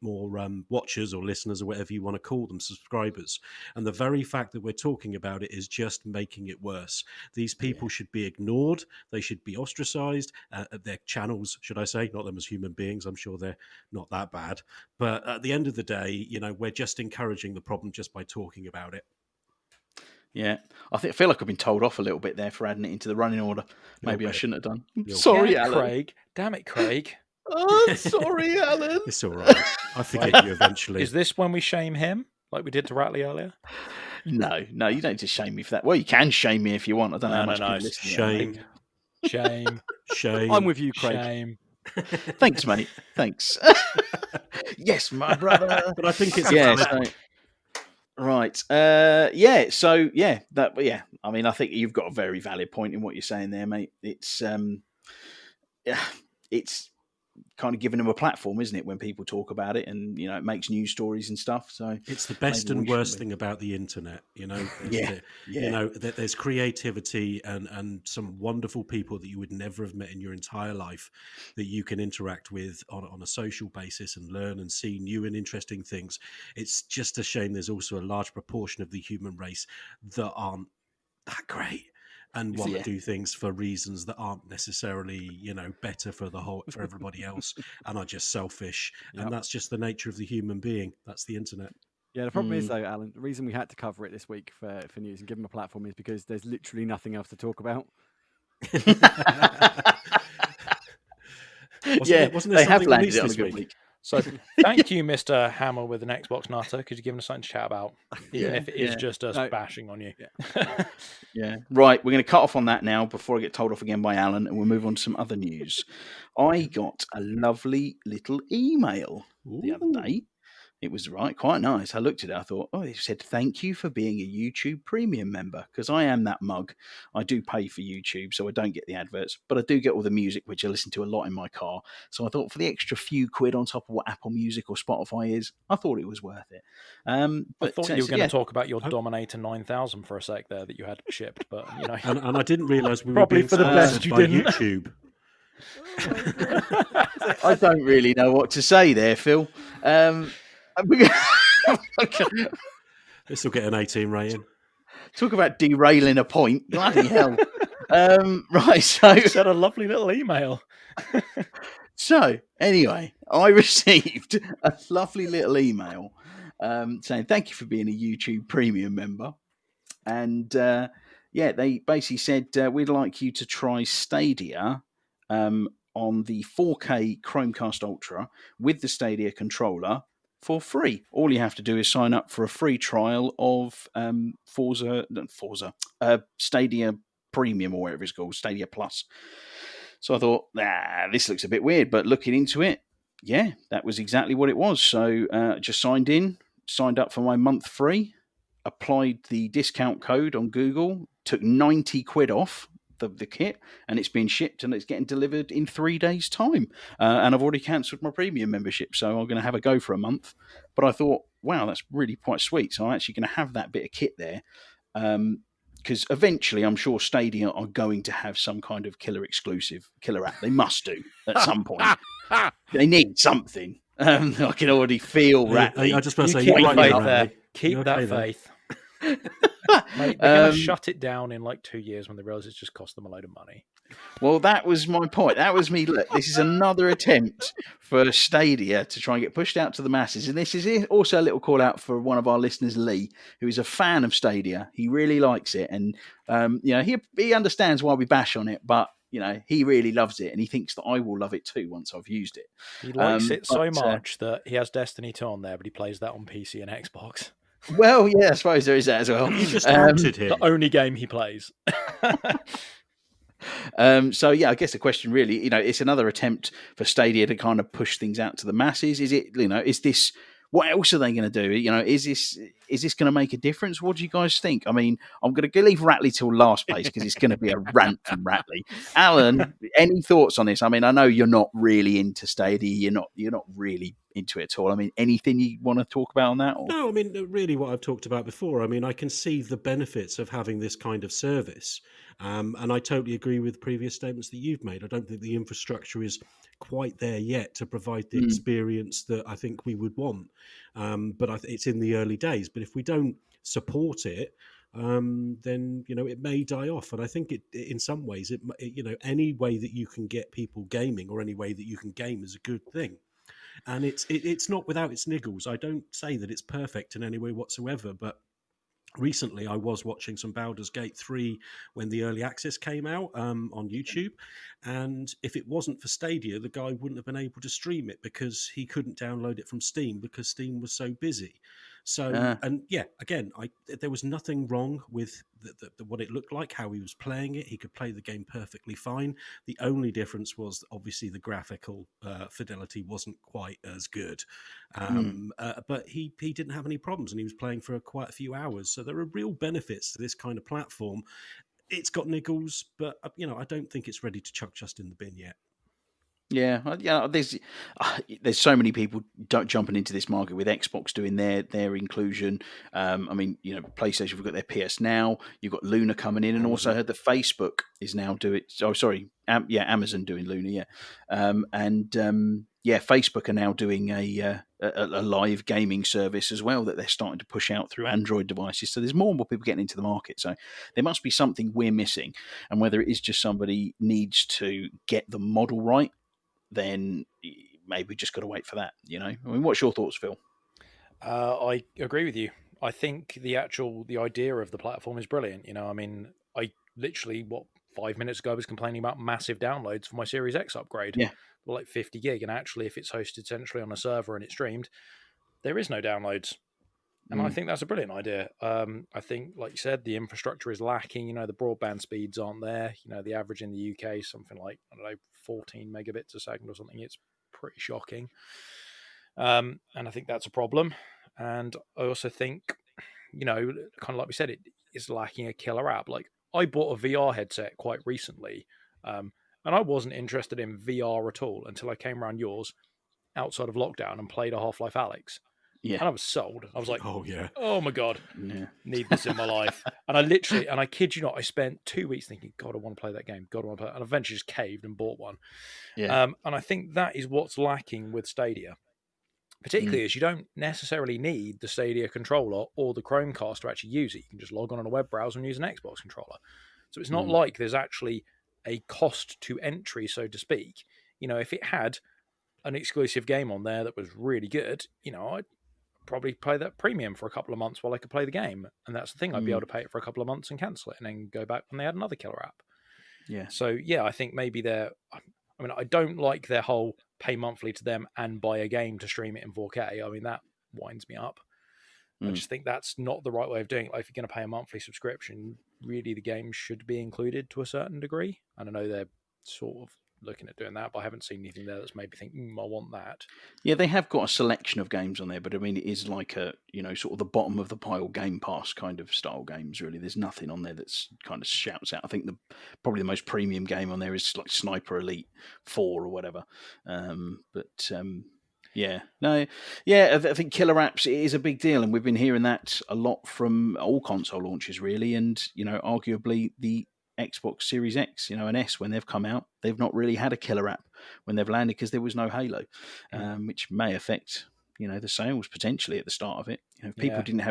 more watchers or listeners or whatever you want to call them, subscribers. And the very fact that we're talking about it is just making it worse. These people should be ignored. They should be ostracized. Their channels, should I say, not them as human beings. I'm sure they're not that bad. But at the end of the day, we're just encouraging the problem just by talking about it. Yeah, I feel like I've been told off a little bit there for adding it into the running order. Maybe I bit. shouldn't have done. Little Sorry, Damn it, Alan. Craig. Damn it, Craig. Oh, sorry, Alan. It's all right. I forget you eventually. Is this when we shame him, like we did to Ratley earlier? No, you don't just shame me for that. Well, you can shame me if you want. I don't know how much people listen to Shame. Shame. I'm with you, Craig. Shame. Thanks, mate. Thanks. Yes, my brother. But I think it's right. I mean, I think you've got a very valid point in what you're saying there, mate. It's kind of giving them a platform, isn't it, when people talk about it, and it makes news stories and stuff. So it's the best and worst thing about the internet. There's creativity and some wonderful people that you would never have met in your entire life that you can interact with on a social basis and learn and see new and interesting things. It's just a shame there's also a large proportion of the human race that aren't that great and want to do things for reasons that aren't necessarily, better for everybody else, and are just selfish. And that's just the nature of the human being. That's the internet. Yeah, the problem is, though, Alan, the reason we had to cover it this week for news and give them a platform is because there's literally nothing else to talk about. Wasn't there they have something landed released it on a this good week? week. So thank you, Mr. Hammer with an Xbox Nutter, because you've given us something to chat about, even if it is just us bashing on you. Yeah. Right, we're going to cut off on that now before I get told off again by Alan, and we'll move on to some other news. I got a lovely little email the other day. It was quite nice. I looked at it. I thought, it said, thank you for being a YouTube premium member, because I am that mug. I do pay for YouTube, so I don't get the adverts, but I do get all the music, which I listen to a lot in my car. So I thought for the extra few quid on top of what Apple Music or Spotify is, I thought it was worth it. But I thought you were going to talk about your Dominator 9000 for a sec there that you had shipped, but and I didn't realise we were probably being for the best you by didn't. YouTube. I don't really know what to say there, Phil. This will get an 18 rating. Talk about derailing a point. Bloody hell. Right, so It's had a lovely little email. So, anyway, I received a lovely little email saying thank you for being a YouTube premium member. And they basically said we'd like you to try Stadia on the 4K Chromecast Ultra with the Stadia controller for free. All you have to do is sign up for a free trial of Stadia Premium, or whatever it's called, Stadia Plus. So I thought, this looks a bit weird, but looking into it, that was exactly what it was. So just signed up for my month free, applied the discount code on Google, took 90 quid off the kit, and it's been shipped and it's getting delivered in 3 days' time. And I've already cancelled my premium membership, so I'm going to have a go for a month. But I thought, wow, that's really quite sweet. So I'm actually going to have that bit of kit there. Because eventually I'm sure Stadia are going to have some kind of killer app. They must do at some point. They need something. I can already feel Ratley. I just want to say, keep you're faith right there. Ratley. Keep You're that okay there. faith. Mate, they're going to shut it down in like 2 years when they realise it's just cost them a load of money. Well, that was my point. That was me. Look, this is another attempt for Stadia to try and get pushed out to the masses. And this is also a little call out for one of our listeners, Lee, who is a fan of Stadia. He really likes it. And, he understands why we bash on it, but, he really loves it. And he thinks that I will love it too once I've used it. He likes it so much that he has Destiny 2 on there, but he plays that on PC and Xbox. Well, yeah, I suppose there is that as well. You just outed him. The only game he plays. I guess the question really, it's another attempt for Stadia to kind of push things out to the masses. Is it, is this what else are they going to do? Is this going to make a difference? What do you guys think? I mean, I'm going to leave Ratley till last place because it's going to be a rant from Ratley. Alan, any thoughts on this? I mean, I know you're not really into Stadia. You're not really into it at all. I mean, anything you want to talk about on that? Or? No, I mean, really what I've talked about before. I mean, I can see the benefits of having this kind of service. And I totally agree with previous statements that you've made. I don't think the infrastructure is quite there yet to provide the experience that I think we would want. But it's in the early days. But if we don't support it, then it may die off. And I think in some ways, any way that you can get people gaming or any way that you can game is a good thing. And it's not without its niggles. I don't say that it's perfect in any way whatsoever, but recently I was watching some Baldur's Gate 3 when the early access came out on YouTube, and if it wasn't for Stadia, the guy wouldn't have been able to stream it because he couldn't download it from Steam because Steam was so busy. So, and yeah, again, there was nothing wrong with what it looked like, how he was playing it. He could play the game perfectly fine. The only difference was obviously the graphical fidelity wasn't quite as good. But he didn't have any problems, and he was playing for quite a few hours. So there are real benefits to this kind of platform. It's got niggles, but I don't think it's ready to chuck just in the bin yet. Yeah. There's so many people jumping into this market with Xbox doing their inclusion. I mean, PlayStation have got their PS Now. You've got Luna coming in, and also I heard that Facebook is now doing. Oh, sorry, Amazon doing Luna. Yeah, Facebook are now doing a live gaming service as well that they're starting to push out through Android devices. So there's more and more people getting into the market. So there must be something we're missing, and whether it is just somebody needs to get the model right, then maybe we just got to wait for that. I mean, what's your thoughts, Phil? I agree with you. I think the idea of the platform is brilliant. I mean, I literally 5 minutes ago was complaining about massive downloads for my Series X upgrade. Yeah, like 50 gig, and actually, if it's hosted centrally on a server and it's streamed, there is no downloads. And I think that's a brilliant idea. I think, like you said, the infrastructure is lacking. The broadband speeds aren't there. The average in the UK is something like, 14 megabits a second or something. It's pretty shocking. And I think that's a problem. And I also think, kind of like we said, it is lacking a killer app. Like, I bought a VR headset quite recently, and I wasn't interested in VR at all until I came around yours outside of lockdown and played a Half-Life Alyx. Yeah. And I was sold. I was like, oh yeah, oh my God, yeah. Need this in my life. And I kid you not, I spent 2 weeks thinking, God, I want to play that game. God, I want to play it. And eventually just caved and bought one. Yeah. And I think that is what's lacking with Stadia. Particularly as you don't necessarily need the Stadia controller or the Chromecast to actually use it. You can just log on a web browser and use an Xbox controller. So it's not like there's actually a cost to entry, so to speak. If it had an exclusive game on there that was really good, I'd probably pay that premium for a couple of months while I could play the game. And that's the thing. I'd be able to pay it for a couple of months and cancel it and then go back when they had another killer app. Yeah. So, yeah, I think maybe I don't like their whole pay monthly to them and buy a game to stream it in 4K. I mean, that winds me up. I just think that's not the right way of doing it. Like, if you're going to pay a monthly subscription, really the game should be included to a certain degree. And I know they're sort of looking at doing that, but I haven't seen anything there that's made me think, I want that. Yeah, they have got a selection of games on there, but I mean, it is like a, sort of the bottom of the pile Game Pass kind of style games, really. There's nothing on there that's kind of shouts out. I think probably the most premium game on there is like Sniper Elite 4 or whatever. Yeah, I think killer apps is a big deal, and we've been hearing that a lot from all console launches, really, and, arguably the Xbox Series X, and S, when they've come out, they've not really had a killer app when they've landed because there was no Halo, which may affect, the sales potentially at the start of it. If people didn't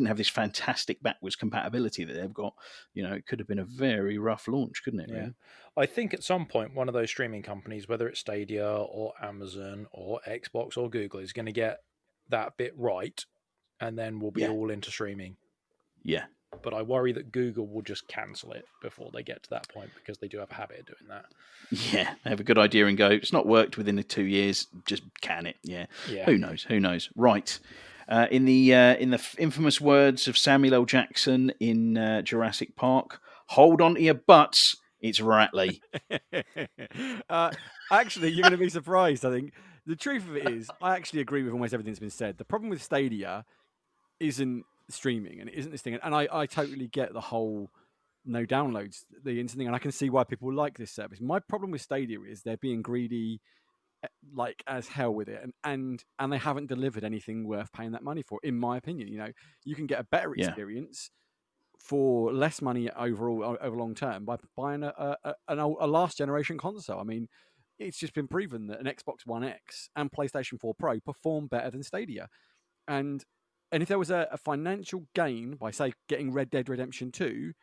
have this fantastic backwards compatibility that they've got, it could have been a very rough launch, couldn't it? Yeah. Really? I think at some point, one of those streaming companies, whether it's Stadia or Amazon or Xbox or Google, is going to get that bit right, and then we'll be all into streaming. Yeah. But I worry that Google will just cancel it before they get to that point, because they do have a habit of doing that. Yeah, they have a good idea and go, it's not worked within the 2 years, just can it? Yeah. Who knows? Right. In the infamous words of Samuel L. Jackson in Jurassic Park, hold on to your butts, it's Ratley. Actually, you're going to be surprised, I think. The truth of it is, I actually agree with almost everything that's been said. The problem with Stadia isn't streaming, and it isn't this thing. And I totally get the whole no downloads, the instant thing, and I can see why people like this service. My problem with Stadia is they're being greedy, like as hell with it, and they haven't delivered anything worth paying that money for, in my opinion. You can get a better Yeah. experience for less money overall over long term by buying a last generation console. I mean, it's just been proven that an Xbox One X and PlayStation 4 Pro perform better than Stadia. And if there was a financial gain by, say, getting Red Dead Redemption 2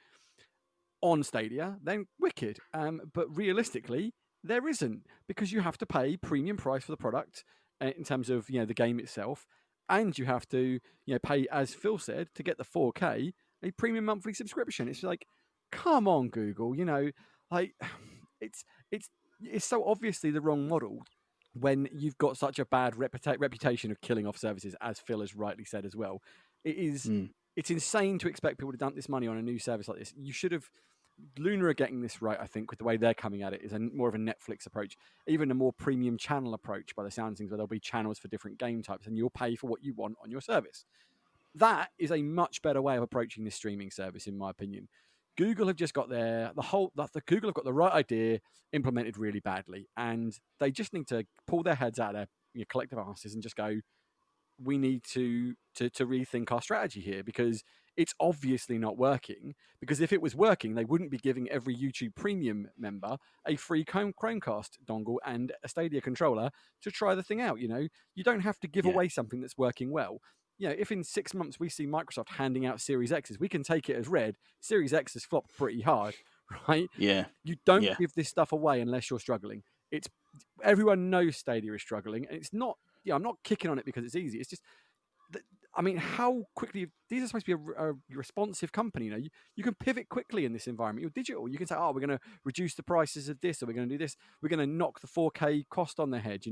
on Stadia, then wicked. But realistically, there isn't, because you have to pay premium price for the product in terms of the game itself, and you have to pay, as Phil said, to get the 4K, a premium monthly subscription. It's like, come on, Google. Like it's so obviously the wrong model when you've got such a bad reputation of killing off services, as Phil has rightly said as well. It is. It's insane to expect people to dump this money on a new service like this. You should have. Luna are getting this right, I think, with the way they're coming at it. Is more of a Netflix approach, even a more premium channel approach by the sound of things, where there'll be channels for different game types and you'll pay for what you want on your service. That is a much better way of approaching this streaming service, in my opinion. Google have just got Google have got the right idea implemented really badly, and they just need to pull their heads out of their collective asses and just go, we need to rethink our strategy here, because it's obviously not working. Because if it was working, they wouldn't be giving every YouTube Premium member a free Chromecast dongle and a Stadia controller to try the thing out. You don't have to give away something that's working well. If in 6 months we see Microsoft handing out Series X's, we can take it as read. Series X has flopped pretty hard, right? Yeah. You don't give this stuff away unless you're struggling. Everyone knows Stadia is struggling, and it's not. I'm not kicking on it because it's easy. It's just, how quickly these are supposed to be a responsive company. You can pivot quickly in this environment. You're digital. You can say, we're going to reduce the prices of this, or we're going to do this. We're going to knock the 4K cost on their head,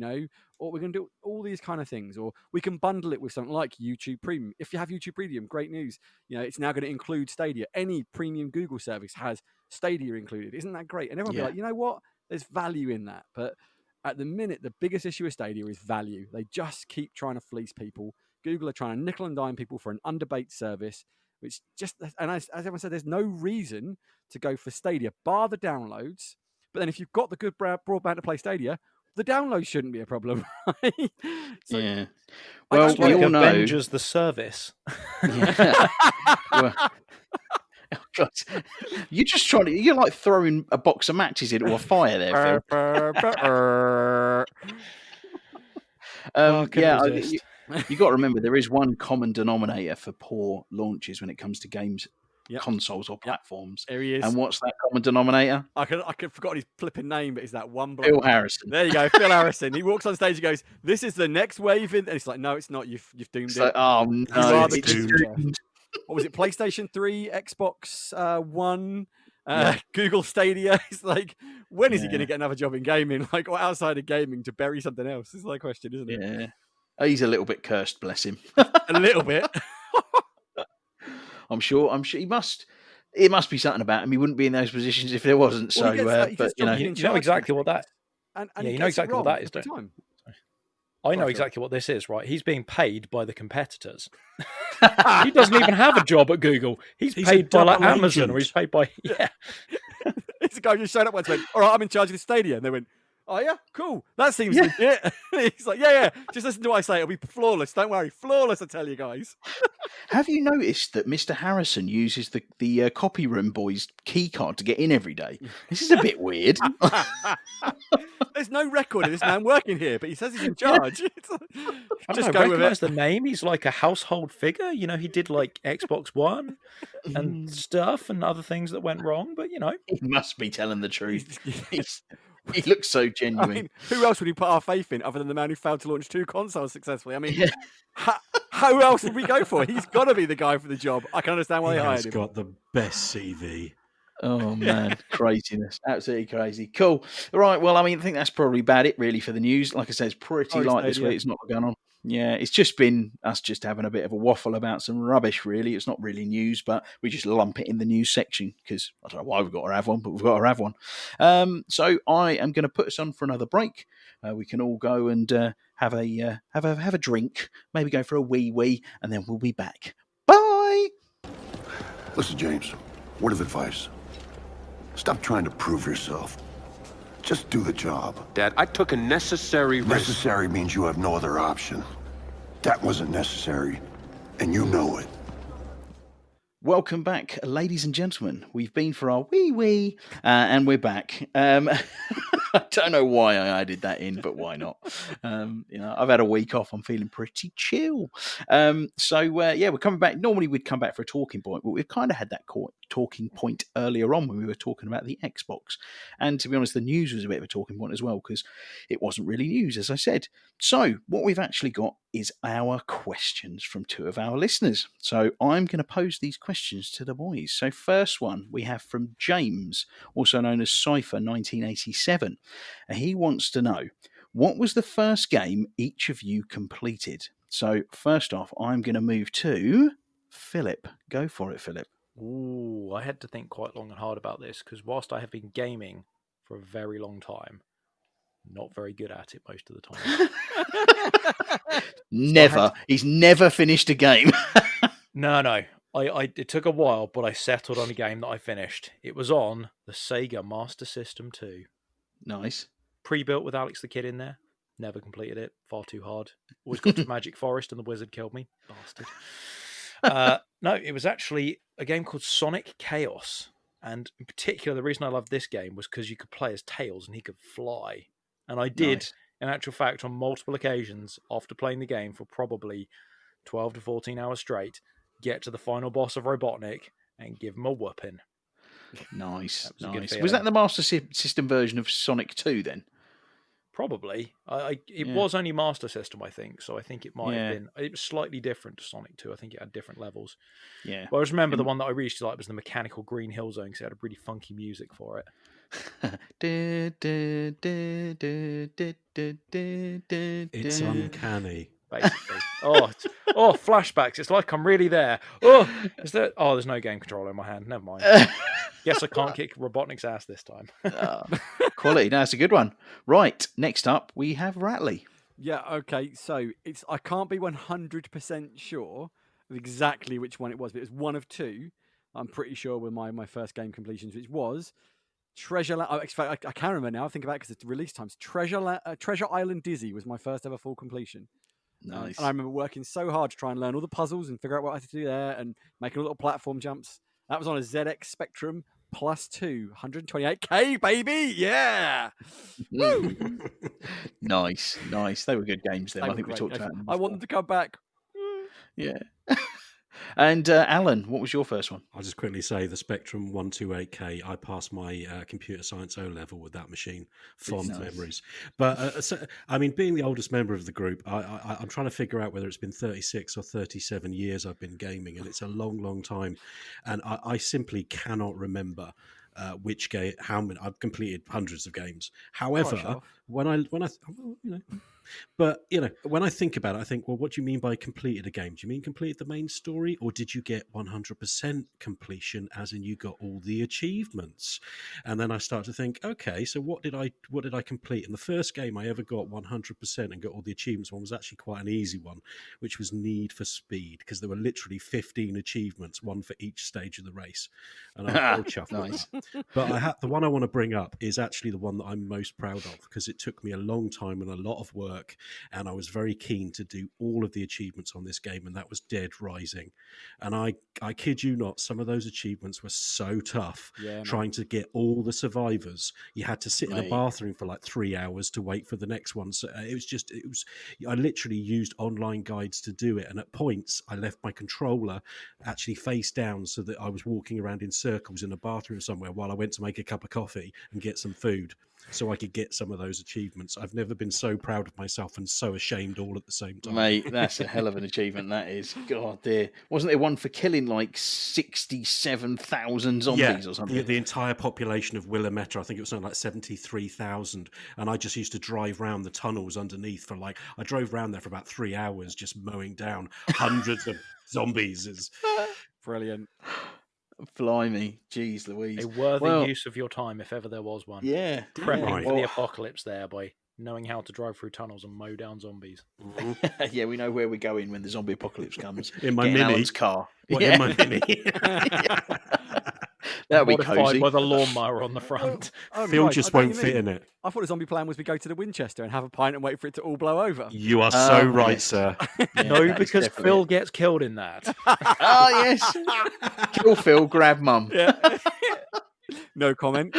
or we're going to do all these kind of things. Or we can bundle it with something like YouTube Premium. If you have YouTube Premium, great news. It's now going to include Stadia. Any premium Google service has Stadia included. Isn't that great? And everyone will be like, you know what? There's value in that. But at the minute, the biggest issue with Stadia is value. They just keep trying to fleece people. Google are trying to nickel and dime people for an underbaked service, which just, and as everyone said, there's no reason to go for Stadia, bar the downloads. But then if you've got the good broadband to play Stadia, the downloads shouldn't be a problem. Right? Yeah. Well, It's like we all know. Avengers the service. Yeah. Well, oh, God. You're like throwing a box of matches into a fire there, Phil. You got to remember, there is one common denominator for poor launches when it comes to games, consoles or platforms. There he is. And what's that common denominator? I could forgot his flipping name, but it's that one bloke. Phil Harrison. There you go, Phil Harrison. He walks on stage and goes, "This is the next wave," and it's like, "No, it's not. You've doomed it." Like, oh no, it's doomed. What was it? PlayStation 3, Xbox One, Google Stadia. It's like, when is he going to get another job in gaming, or outside of gaming, to bury something else? Is the question, isn't it? Yeah. He's a little bit cursed, bless him. A little bit. I'm sure he must. It must be something about him. He wouldn't be in those positions if there wasn't. Well, but you know exactly what that. And you know exactly what that is, don't you? I know exactly what this is, right? He's being paid by the competitors. He doesn't even have a job at Google. He's paid by like Amazon, or he's paid by It's a guy who just showed up once and went, "All right, I'm in charge of the Stadia," and they went, "Oh yeah, cool. That seems legit." He's like, yeah. Just listen to what I say. It'll be flawless. Don't worry, flawless. I tell you guys. Have you noticed that Mr. Harrison uses the copy room boy's key card to get in every day? This is a bit weird. There's no record of this man working here, but he says he's in charge. I just go with it. The name. He's like a household figure. He did like Xbox One and stuff and other things that went wrong. But he must be telling the truth. He looks so genuine. I mean, who else would we put our faith in other than the man who failed to launch 2 consoles successfully? I mean, how else would we go for? He's got to be the guy for the job. I can understand why they hired him. He's got the best CV. Oh, man. Craziness. Absolutely crazy. Cool. Right. Well, I think that's probably about it, really, for the news. Like I said, it's pretty light this week. It's not going on. Yeah, it's just been us just having a bit of a waffle about some rubbish, really. It's not really news, but we just lump it in the news section because I don't know why we've got to have one, but we've got to have one. So I am going to put us on for another break. we can all go and have a drink, maybe go for a wee, and then we'll be back. Bye. Listen, James, word of advice. Stop trying to prove yourself. Just do the job. Dad, I took a necessary risk. Necessary means you have no other option. That wasn't necessary, and you know it. Welcome back, ladies and gentlemen. We've been for our wee, and we're back. I don't know why I added that in, but why not? I've had a week off. I'm feeling pretty chill. We're coming back. Normally we'd come back for a talking point, but we've kind of had that talking point earlier on when we were talking about the Xbox. And to be honest, the news was a bit of a talking point as well, because it wasn't really news, as I said. So what we've actually got is our questions from two of our listeners. So I'm going to pose these questions to the boys. So first one we have from James, also known as Cypher1987. And he wants to know, what was the first game each of you completed? So first off, I'm going to move to Philip. Go for it, Philip. Ooh, I had to think quite long and hard about this, because whilst I have been gaming for a very long time, not very good at it most of the time. Never. He's never finished a game. No. It took a while, but I settled on a game that I finished. It was on the Sega Master System 2. Nice. Pre-built with Alex the Kid in there. Never completed it. Far too hard. Always got to Magic Forest and the wizard killed me. Bastard. No, it was actually a game called Sonic Chaos. And in particular, the reason I loved this game was because you could play as Tails and he could fly. And I did, Nice. in actual fact, on multiple occasions, after playing the game for probably 12 to 14 hours straight, get to the final boss of Robotnik and give him a whooping. Nice. That was a good Was feeling. that the Master System version of Sonic 2 then? Probably. It was only Master System, I think. So I think it might have been. It was slightly different to Sonic 2. I think it had different levels. Yeah. But I just remember the one that I really used to like was the Mechanical Green Hill Zone, because it had a really funky music for it. It's uncanny. Basically. Flashbacks. It's like I'm really there. There's no game controller in my hand. Never mind. Guess I can't kick Robotnik's ass this time. Quality. No, that's a good one. Right. Next up, we have Ratley. Yeah, okay. So I can't be 100% sure of exactly which one it was, but it was one of two. I'm pretty sure were my first game completions, which was Treasure. In fact, I can't remember now. I think about it because it's release times. Treasure Island Dizzy was my first ever full completion. Nice. And I remember working so hard to try and learn all the puzzles and figure out what I had to do there and making all little platform jumps. That was on a ZX Spectrum plus 2, 128K, baby. Yeah. Woo! Nice. They were good games then. They I were think we great. talked about them I want them to come back. Yeah. And Alan, what was your first one? I'll just quickly say the Spectrum 128K. I passed my computer science O level with that machine. Fond memories. But being the oldest member of the group, I'm trying to figure out whether it's been 36 or 37 years I've been gaming, and it's a long, long time. And I simply cannot remember which game, how many. I've completed hundreds of games. However, when I think about it, I think, well, what do you mean by completed a game? Do you mean completed the main story, or did you get 100% completion, as in you got all the achievements? And then I start to think, okay, so what did I complete? And the first game I ever got 100% and got all the achievements one was actually quite an easy one, which was Need for Speed, because there were literally 15 achievements, one for each stage of the race. And I'm so chuffed with that. But the one I want to bring up is actually the one that I'm most proud of, because it took me a long time and a lot of work, and I was very keen to do all of the achievements on this game, and that was Dead Rising. And I kid you not, some of those achievements were so tough. Trying to get all the survivors, you had to sit in a bathroom for like 3 hours to wait for the next one. So I literally used online guides to do it, and at points I left my controller actually face down so that I was walking around in circles in a bathroom somewhere while I went to make a cup of coffee and get some food, so I could get some of those achievements. I've never been so proud of myself and so ashamed all at the same time. Mate, that's a hell of an achievement, that is. God dear. Wasn't there one for killing like 67,000 zombies or something? The entire population of Willamette, I think it was something like 73,000. And I just used to drive around the tunnels underneath I drove around there for about 3 hours just mowing down hundreds of zombies. Brilliant. Blimey, jeez Louise. A worthy use of your time, if ever there was one. Yeah. Prepping yeah. for the apocalypse there by knowing how to drive through tunnels and mow down zombies. Yeah, we know where we're going when the zombie apocalypse comes. In my Get in Mini. Alan's car. What, Yeah. in my Mini? That'll be Modified cozy. by the lawnmower on the front. Phil right, just I know won't what you fit mean. in it. I thought the zombie plan was we go to the Winchester and have a pint and wait for it to all blow over. You are so right, yes. sir. Yeah, No, that is because definitely Phil it. gets killed in that. Oh, yes. Kill Phil, grab mum. Yeah. No comment.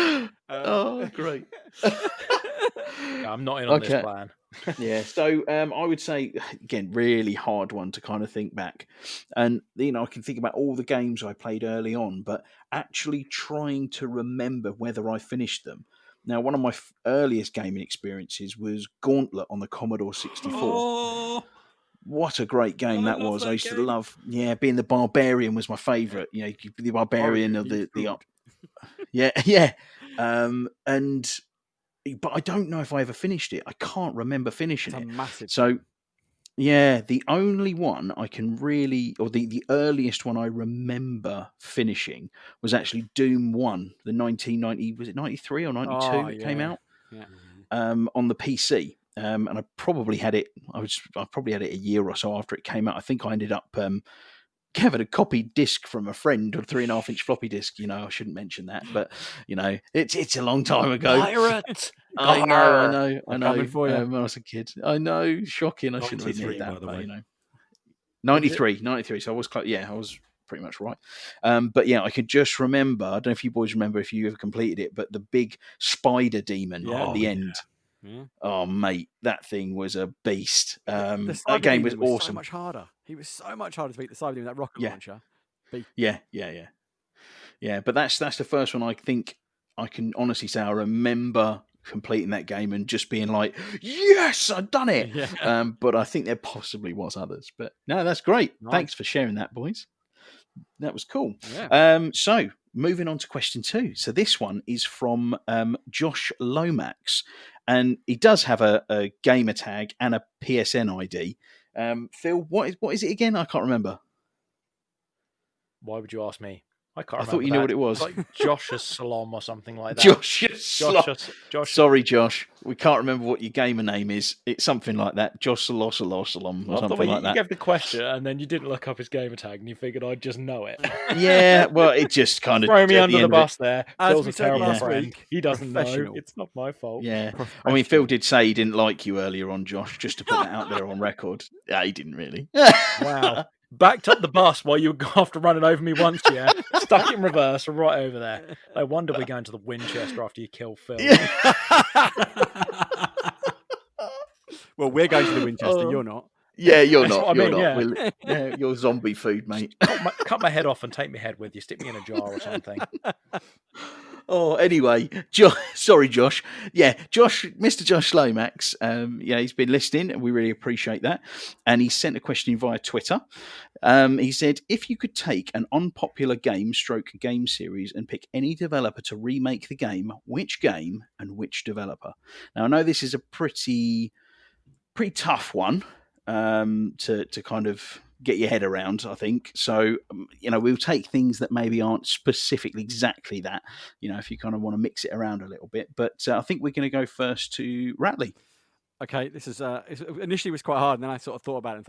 Oh, great. Yeah, I'm not in on Okay. this plan. Yeah, so I would say, again, really hard one to kind of think back. And, I can think about all the games I played early on, but actually trying to remember whether I finished them. Now, one of my earliest gaming experiences was Gauntlet on the Commodore 64. Oh, What a great game I that love was. that I used to game. love, being the barbarian was my favourite. You could be the barbarian or the yeah. But I don't know if I ever finished it. I can't remember finishing It's a it. massive. So, yeah, the only one I can really, or the earliest one I remember finishing was actually Doom 1, the 1990, was it 93 or 92 Oh, it came yeah. out Yeah. on the PC. And I probably had it, I probably had it a year or so after it came out. I think I ended up having a copied disc from a friend, or 3.5-inch floppy disk. I shouldn't mention that, but it's a long time ago. Pirate! I know. coming for you. When I was a kid, I know, shocking. I shouldn't have 93, admitted by that, the but way. 93. So I was close. Yeah, I was pretty much right. But yeah, I could just remember. I don't know if you boys remember if you ever completed it, but the big spider demon Yeah. at the end. Yeah. Oh mate, that thing was a beast. The That Cyber game was Demon So awesome. much harder. He was so much harder to beat the Cyber Demon, that rocket Yeah. launcher. Yeah. But that's the first one I think I can honestly say I remember completing that game and just being like, yes, I've done it. Yeah. But I think there possibly was others. But no, that's great. Nice. Thanks for sharing that, boys. That was cool. Yeah. So moving on to question 2. So this one is from Josh Lomax, and he does have a gamer tag and a PSN ID. Phil, what is it again? I can't remember. Why would you ask me? I can't I thought remember you knew that. what it was. It's like Josh's Salom or something like that. Josh. Sorry, Josh. We can't remember what your gamer name is. It's something like that. Josh Salom or something like You that. gave the question and then you didn't look up his gamer tag and you figured I'd just know it. Yeah, well, it just kind of Throw me at under the end of it- bus there. As Phil's we a said terrible last friend. week, He doesn't know. professional. It's not my fault. Yeah. I mean, Phil did say he didn't like you earlier on, Josh, just to put that out there on record. Yeah, he didn't really. Wow. Backed up the bus while you were after running over me once, yeah? Stuck it in reverse right over there. No wonder we're going to the Winchester after you kill Phil. Well, we're going to the Winchester. Oh. You're not. Yeah, you're That's not. what I You're mean, not. yeah. Yeah, you're zombie food, mate. Cut my head off and take my head with you. Stick me in a jar or something. Oh, anyway, sorry, Josh. Yeah, Mr. Josh Lomax. He's been listening, and we really appreciate that. And he sent a question via Twitter. He said, if you could take an unpopular game series and pick any developer to remake the game, which game and which developer? Now, I know this is a pretty tough one to kind of get your head around, I think. So, we'll take things that maybe aren't specifically exactly that, if you kind of want to mix it around a little bit. But I think we're going to go first to Ratley. Okay, this is initially was quite hard, and then I sort of thought about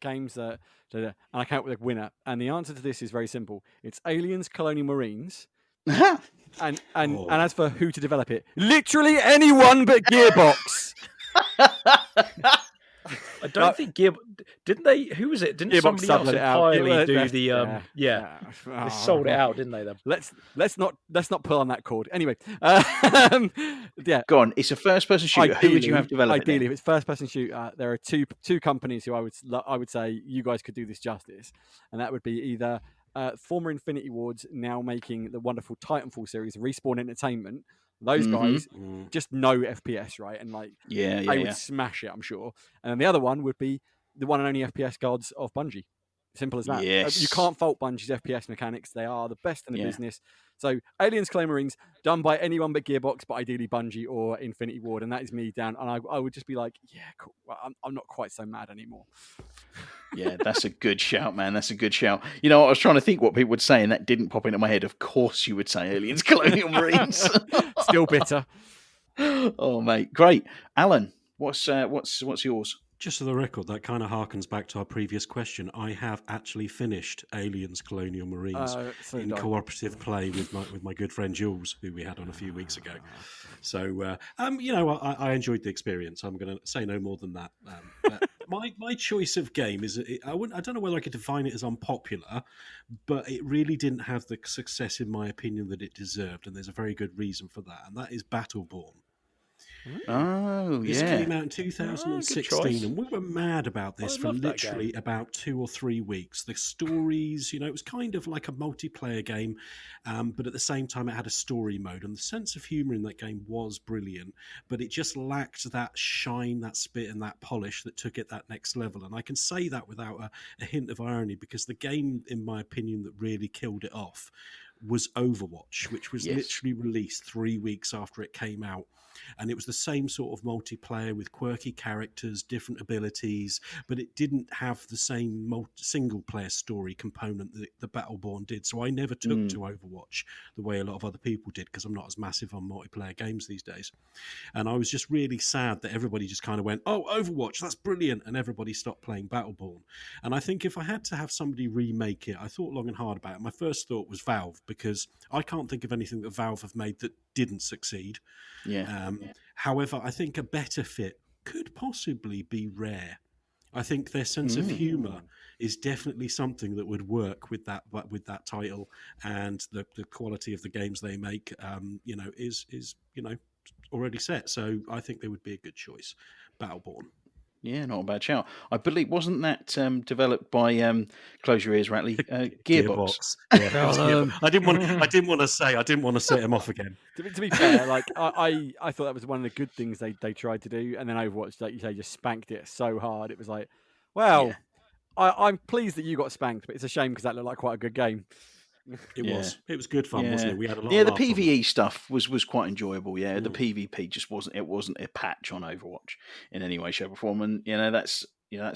games that, and I came up with a winner. And the answer to this is very simple. It's Aliens, Colonial Marines. And as for who to develop it, literally anyone but Gearbox. I don't think didn't they? Who was it? Didn't Gearbox somebody else subbed it out. entirely do That's- the yeah. They sold it out, didn't they? Then Let's not pull on that cord. Anyway, yeah. Go on. It's a first-person shooter. Who would you have developed? Ideally, if it's first-person shooter, there are two companies who I would say you guys could do this justice, and that would be either former Infinity Wards, now making the wonderful Titanfall series, Respawn Entertainment. Those guys just know FPS, right? And they would smash it, I'm sure. And then the other one would be the one and only FPS gods of Bungie. Simple as that. Yes. You can't fault Bungie's FPS mechanics. They are the best in the business. So Aliens, Clay Marines, done by anyone but Gearbox, but ideally Bungie or Infinity Ward. And that is me down. And I would just be like, yeah, cool. Well, I'm not quite so mad anymore. Yeah, that's a good shout, man. That's a good shout. I was trying to think what people would say, and that didn't pop into my head. Of course you would say Aliens, Colonial Marines. Still bitter. Oh, mate, great, Alan. What's yours? Just for the record, that kind of harkens back to our previous question. I have actually finished Aliens: Colonial Marines So in did I. cooperative play with my good friend Jules, who we had on a few weeks ago. So, I enjoyed the experience. I'm going to say no more than that. But my choice of game is I don't know whether I could define it as unpopular, but it really didn't have the success, in my opinion, that it deserved, and there's a very good reason for that, and that is Battleborn. Oh, This yeah. came out in Oh, good 2016, choice. and we were mad about this I for love that literally about 2 or 3 weeks. The stories, it was kind of like a multiplayer game, but at the same time, it had a story mode, and the sense of humour in that game was brilliant, but it just lacked that shine, that spit, and that polish that took it that next level. And I can say that without a hint of irony, because the game, in my opinion, that really killed it off was Overwatch, which was Yes. literally released 3 weeks after it came out. And it was the same sort of multiplayer with quirky characters, different abilities, but it didn't have the same single player story component that the Battleborn did. So I never took to Overwatch the way a lot of other people did, because I'm not as massive on multiplayer games these days. And I was just really sad that everybody just kind of went, oh, Overwatch, that's brilliant, and everybody stopped playing Battleborn. And I think if I had to have somebody remake it, I thought long and hard about it. My first thought was Valve, because I can't think of anything that Valve have made that didn't succeed. Yeah. However, I think a better fit could possibly be Rare. I think their sense of humour is definitely something that would work with that title, and the quality of the games they make, is already set. So I think they would be a good choice. Battleborn. Yeah, not a bad shout. I believe, wasn't that developed by close your ears, Ratley? Gearbox. Yeah, it was Gearbox. I didn't want to set him off again. To be fair, like I thought that was one of the good things they tried to do, and then Overwatch, like you say, just spanked it so hard. It was like, well, Yeah. I'm pleased that you got spanked, but it's a shame because that looked like quite a good game. It was good fun, wasn't it? We had a lot. Yeah, of the laughs on it. PvE stuff was quite enjoyable. Yeah, the PvP just wasn't. It wasn't a patch on Overwatch in any way, shape, or form. And that's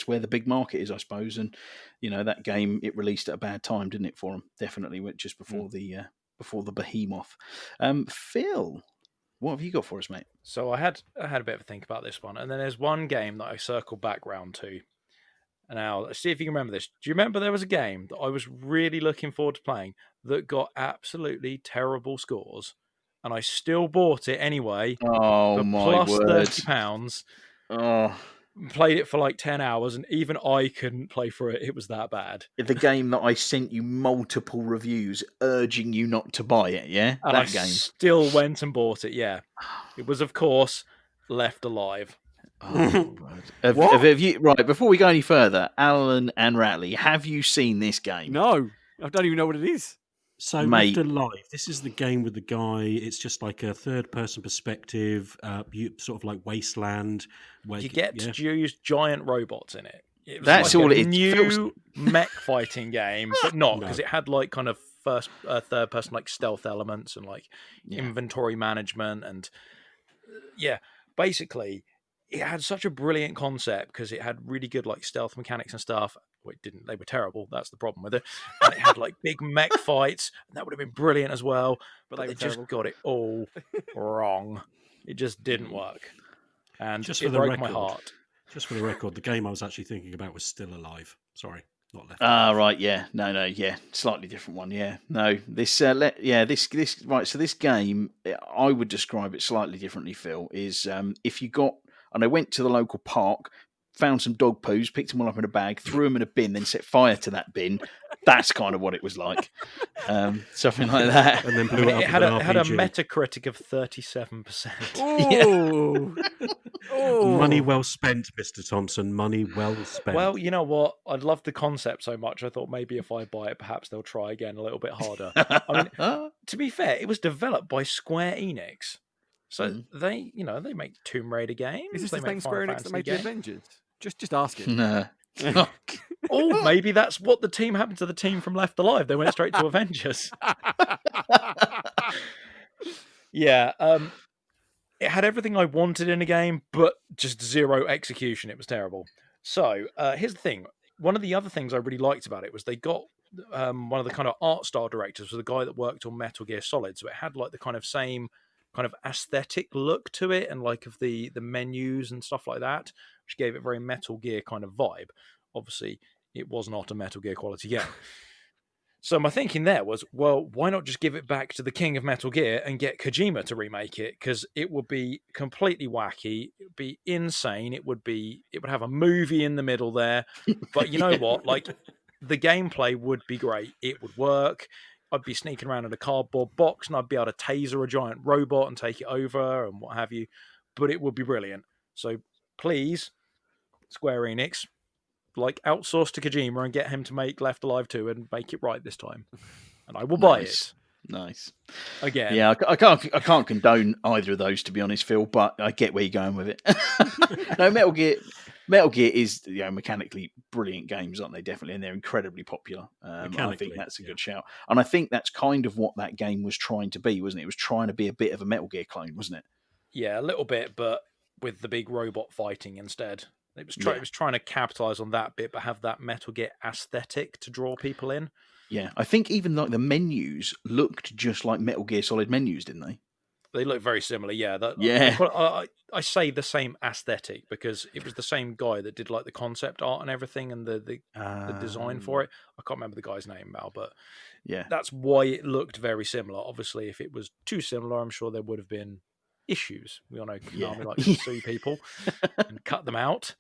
where the big market is, I suppose. And that game, it released at a bad time, didn't it? For them, definitely went just before the behemoth. Phil, what have you got for us, mate? So I had a bit of a think about this one, and then there's one game that I circled back round to. And now, let's see if you can remember this. Do you remember there was a game that I was really looking forward to playing that got absolutely terrible scores, and I still bought it anyway Oh for my plus word! £30. Oh, Played it for like 10 hours, and even I couldn't play through it. It was that bad. the game that I sent you multiple reviews urging you not to buy it. Yeah, And that I game. still went and bought it, yeah. It was, of course, Left Alive. Oh, have you, right, before we go any further, Alan and Ratley, have you seen this game? No, I don't even know what it is. So Mate. Left Alive, this is the game with the guy. It's just like a third-person perspective, sort of like Wasteland. Where You get to use giant robots in it. It was That's like all a it is. new mech fighting game, but not, because it had like kind of third person like stealth elements and like inventory management, and basically it had such a brilliant concept because it had really good like stealth mechanics and stuff. Well, it didn't. They were terrible. That's the problem with it. And it had like big mech fights, and that would have been brilliant as well. But they just got it all wrong. It just didn't work, and Just it for the broke record, my heart. Just for the record, the game I was actually thinking about was Still Alive. Sorry, not Left. Right, yeah, no, yeah, slightly different one, yeah, no, this, right. So this game, I would describe it slightly differently. Phil, is if you got, and I went to the local park, found some dog poos, picked them all up in a bag, threw them in a bin, then set fire to that bin. That's kind of what it was like, something like that. And then blew it up. It had a Metacritic of 37%. Oh, Money well spent, Mr. Thompson. Money well spent. Well, you know what? I loved the concept so much. I thought maybe if I buy it, perhaps they'll try again a little bit harder. I mean, to be fair, it was developed by Square Enix, so they make Tomb Raider games. is this they the same make Square Final Enix that Fantasy made the games. Avengers? Just ask it. No. Oh, maybe that's what the team happened to the team from Left Alive. They went straight to Avengers. Yeah, it had everything I wanted in a game, but just zero execution. It was terrible. So here's the thing. One of the other things I really liked about it was they got one of the kind of art style directors was the guy that worked on Metal Gear Solid. So it had like the kind of same kind of aesthetic look to it, and like of the menus and stuff like that, which gave it very Metal Gear kind of vibe. Obviously, it was not a Metal Gear quality game. So my thinking there was, well, why not just give it back to the king of Metal Gear and get Kojima to remake it? Because it would be completely wacky. It would be insane. It would have a movie in the middle there. But you know what? Like, the gameplay would be great. It would work. I'd be sneaking around in a cardboard box and I'd be able to taser a giant robot and take it over and what have you. But it would be brilliant. So please, Square Enix, like, outsource to Kojima and get him to make Left Alive 2 and make it right this time. And I will buy it. Nice. Again. Yeah, I can't condone either of those, to be honest, Phil, but I get where you're going with it. No, Metal Gear is, mechanically brilliant games, aren't they? Definitely, and they're incredibly popular. I think that's a good shout. And I think that's kind of what that game was trying to be, wasn't it? It was trying to be a bit of a Metal Gear clone, wasn't it? Yeah, a little bit, but with the big robot fighting instead. It was trying to capitalize on that bit, but have that Metal Gear aesthetic to draw people in. Yeah, I think even like the menus looked just like Metal Gear Solid menus, didn't they? They look very similar, yeah. I say the same aesthetic because it was the same guy that did like the concept art and everything, and the design for it. I can't remember the guy's name now, but yeah, that's why it looked very similar. Obviously, if it was too similar, I'm sure there would have been issues. We all know Konami likes to sue people and cut them out.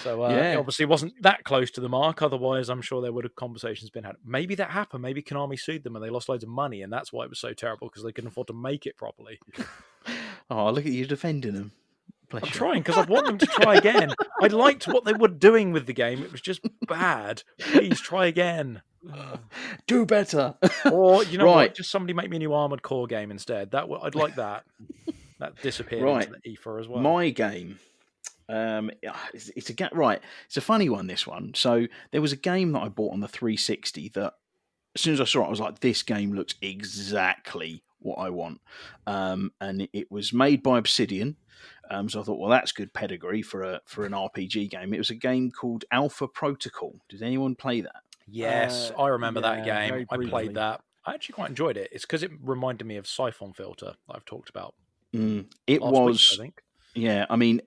So it obviously wasn't that close to the mark. Otherwise, I'm sure there would have conversations been had. Maybe that happened. Maybe Konami sued them and they lost loads of money, and that's why it was so terrible, because they couldn't afford to make it properly. Oh, look at you defending them. I'm trying because I want them to try again. I liked what they were doing with the game. It was just bad. Please try again. Do better. Or what? Just somebody make me a new Armored Core game instead. I'd like that. That disappeared into the ether as well. My game. It's a right. It's a funny one. This one. So there was a game that I bought on the 360 that, as soon as I saw it, I was like, "This game looks exactly what I want." And it was made by Obsidian. So I thought, well, that's good pedigree for an RPG game. It was a game called Alpha Protocol. Did anyone play that? Yes, I remember that game. I played that. I actually quite enjoyed it. It's because it reminded me of Siphon Filter that I've talked about. It was, I think. Yeah, I mean,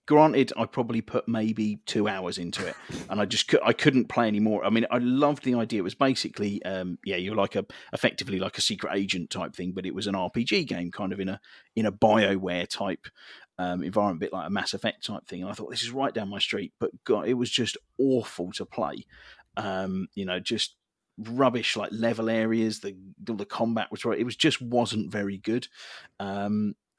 granted, I probably put maybe 2 hours into it, and I couldn't play anymore. I mean, I loved the idea. It was basically, you're like effectively like a secret agent type thing, but it was an RPG game, kind of in a BioWare type environment, a bit like a Mass Effect type thing. And I thought, this is right down my street, but God, it was just awful to play. Just rubbish, like level areas. The combat was right. It wasn't very good.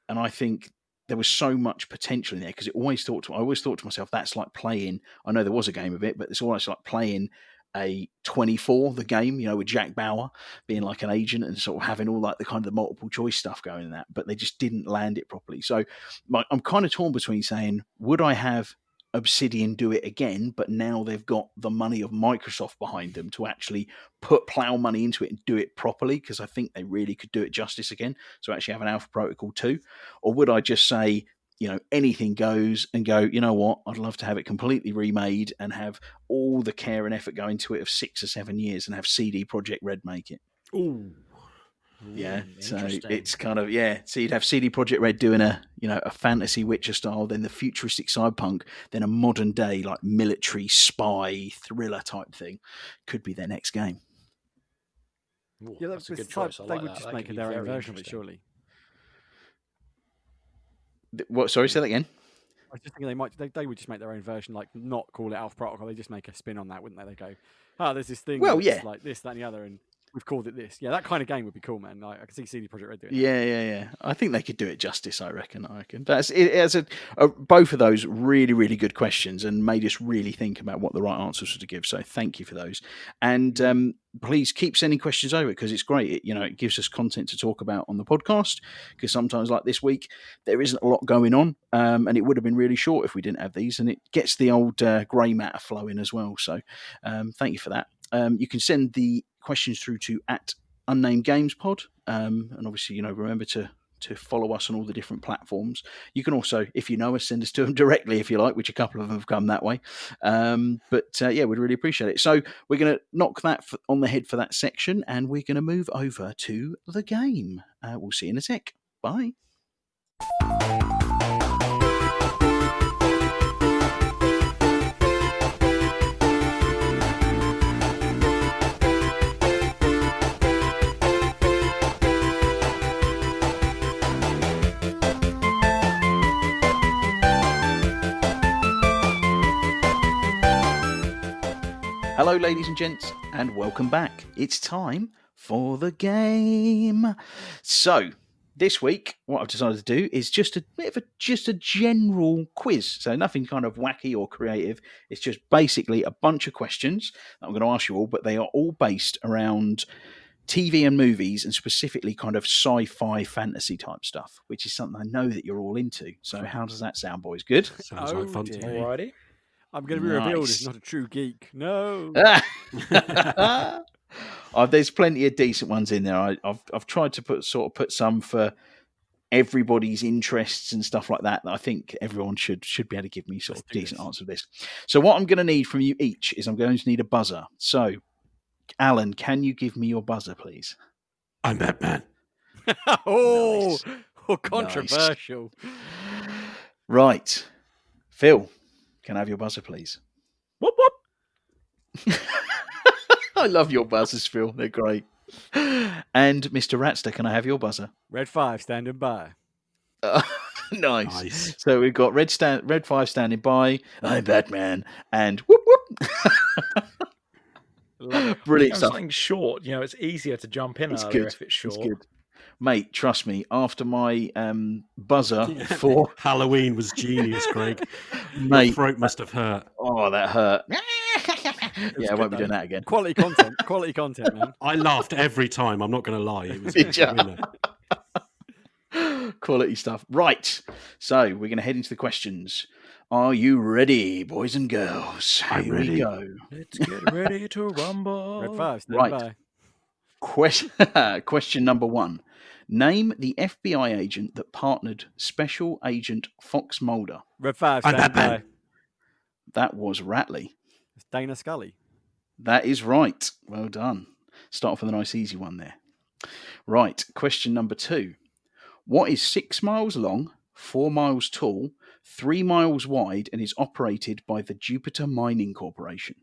And I think there was so much potential in there, because I always thought to myself, that's like playing. I know there was a game of it, but it's almost like playing a 24, the game, with Jack Bauer being like an agent and sort of having all like the kind of the multiple choice stuff going in that, but they just didn't land it properly. So I'm kind of torn between saying, would I have Obsidian do it again, but now they've got the money of Microsoft behind them to actually plow money into it and do it properly, because I think they really could do it justice again. So actually have an Alpha Protocol 2, or would I just say, anything goes, and go, you know what, I'd love to have it completely remade and have all the care and effort go into it of 6 or 7 years and have CD Projekt Red make it. Ooh. Yeah, so it's kind of, so you'd have CD Projekt Red doing a fantasy Witcher style, then the futuristic cyberpunk, then a modern day like military spy thriller type thing. Could be their next game. Ooh, that's a good choice. They would just make their own version of it, surely. What? Sorry, say that again. I was just thinking they would just make their own version, like not call it Alpha Protocol. They just make a spin on that, wouldn't they? They go, there's this thing, like this, that, and the other, and we've called it this. Yeah, that kind of game would be cool, man. I can see CD Projekt Red doing it. Yeah. I think they could do it justice, I reckon. That's it. As both of those really, really good questions, and made us really think about what the right answers were to give. So thank you for those. And please keep sending questions over, because it's great. It gives us content to talk about on the podcast, because sometimes, like this week, there isn't a lot going on, and it would have been really short if we didn't have these, and it gets the old grey matter flowing as well. So thank you for that. You can send the questions through to @UnnamedGamesPod, and obviously, remember to follow us on all the different platforms. You can also, if you know us, send us to them directly if you like, which a couple of them have come that way. But we'd really appreciate it. So we're going to knock that on the head for that section, and we're going to move over to the game. We'll see you in a sec. Bye. Hello, ladies and gents, and welcome back. It's time for the game. So, this week, what I've decided to do is just a bit of a general quiz. So, nothing kind of wacky or creative. It's just basically a bunch of questions that I'm going to ask you all, but they are all based around TV and movies, and specifically kind of sci-fi fantasy type stuff, which is something I know that you're all into. So, how does that sound, boys? Good? Sounds like fun to dear. me. Alrighty. I'm going to be revealed as Nice. not a true geek. No. There's plenty of decent ones in there. I've tried to put some for everybody's interests and stuff like that. I think everyone should be able to give me sort of decent answer to this. So what I'm going to need from you each is I'm going to need a buzzer. So, Alan, can you give me your buzzer, please? I'm Batman. Oh, Nice. controversial. Right. Phil, can I have your buzzer, please? Whoop whoop. I love your buzzers, Phil. They're great. And Mr. Ratster, can I have your buzzer? Red 5 standing by. Nice. So we've got Red 5 standing by. I'm Batman. And whoop whoop. Brilliant stuff. Something short, it's easier to jump in It's earlier good. if it's short. It's good. Mate, trust me, after my buzzer for Halloween was genius, Craig. Your mate, throat must have hurt. oh, that hurt. Yeah, I won't be doing that again. Quality content, man. I laughed every time. I'm not going to lie. It was Did ya? a winner. Quality stuff. Right. So we're going to head into the questions. Are you ready, boys and girls? I'm Here ready. we go. Let's get ready to rumble. Red 5 standing Right. by. Question number 1. Name the FBI agent that partnered Special Agent Fox Mulder. Red 5 I'm standing by. Batman. That was Ratley. It's Dana Scully. That is right. Well done. Start off with a nice easy one there. Right. Question number 2. What is 6 miles long, 4 miles tall, 3 miles wide, and is operated by the Jupiter Mining Corporation?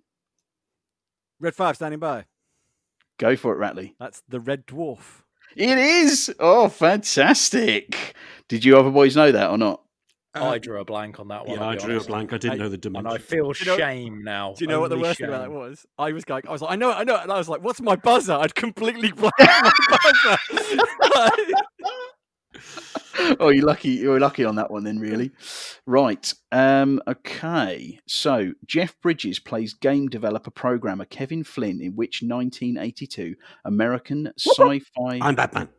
Red 5 standing by. Go for it, Ratley. That's the Red Dwarf. It is. Oh, fantastic. Did you other boys know that or not? I drew a blank on that one. Yeah, I'll I be drew a honest. blank. I didn't know the And dimension. I feel Do you know- shame now. Do you know what the Only worst thing about that shame. was? I was like, I know it. And I was like, what's my buzzer? I'd completely blanked my buzzer. Oh, you're lucky on that one then, really. Right. Okay. So Jeff Bridges plays game developer programmer Kevin Flynn in which 1982 American sci-fi? I'm Batman.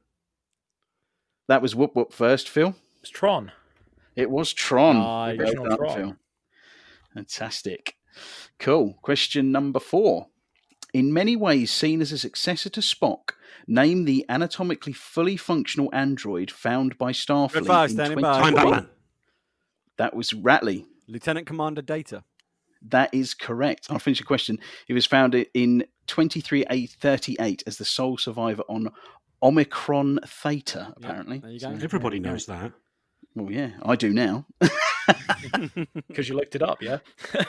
That was whoop whoop first, Phil. It's Tron. It was Tron. Nice. Well Original done, Tron. Phil. Fantastic. Cool. Question number 4. In many ways seen as a successor to Spock, name the anatomically fully functional android found by Red Starfleet 5 in standing by. I'm 2020. Batman. That was Ratley. Lieutenant Commander Data. That is correct. I'll finish the question. He was found in 2338 as the sole survivor on Omicron Theta, apparently. there you go. Everybody knows that. Well, yeah, I do now. Because you looked it up, yeah?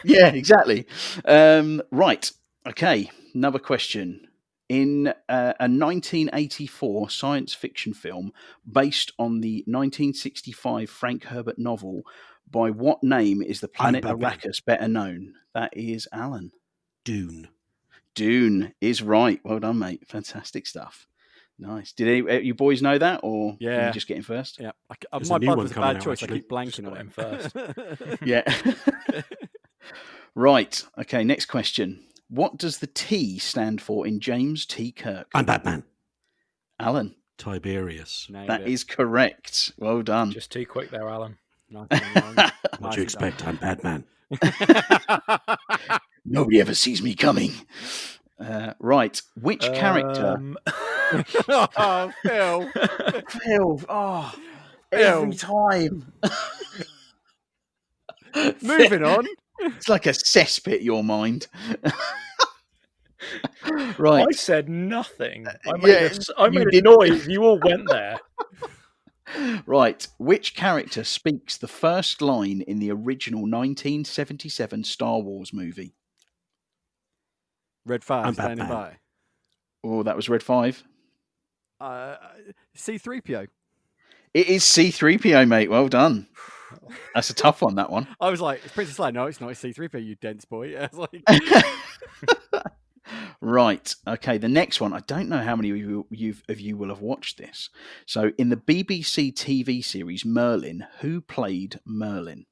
Yeah, exactly. Right. Okay. Another question. In a 1984 science fiction film based on the 1965 Frank Herbert novel, by what name is the planet Batman. Arrakis better known? That is Alan. Dune. Dune is right. Well done, mate. Fantastic stuff. Nice. Did you boys know that, or were Yeah. you just getting first? Yeah. There's My a new buzzer one was a coming bad out, choice. actually. I keep blanking Got on him it. first. Yeah. Right. Okay. Next question. What does the T stand for in James T. Kirk? I'm Batman. Alan. Tiberius. Nailed That it. is correct. Well done. Just too quick there, Alan. Nice one, Alan. What do you expect? I'm Batman. Nobody ever sees me coming. Right. Which character? Oh, Phil. Phil. Oh, Phil. every time. Moving on. It's like a cesspit, your mind. Right. I said nothing. I Yeah, made a you noise. You all went there. Right. Which character speaks the first line in the original 1977 Star Wars movie? Red I'm 5 standing Batman. by. Oh, that was Red 5. C3PO. It is C3PO, mate. Well done. That's a tough one, that one. I was like, it's Princess Leia. No, it's not. It's C3PO, you dense boy. I was like, Right. Okay. The next one. I don't know how many of you will have watched this. So, in the BBC TV series Merlin, who played Merlin?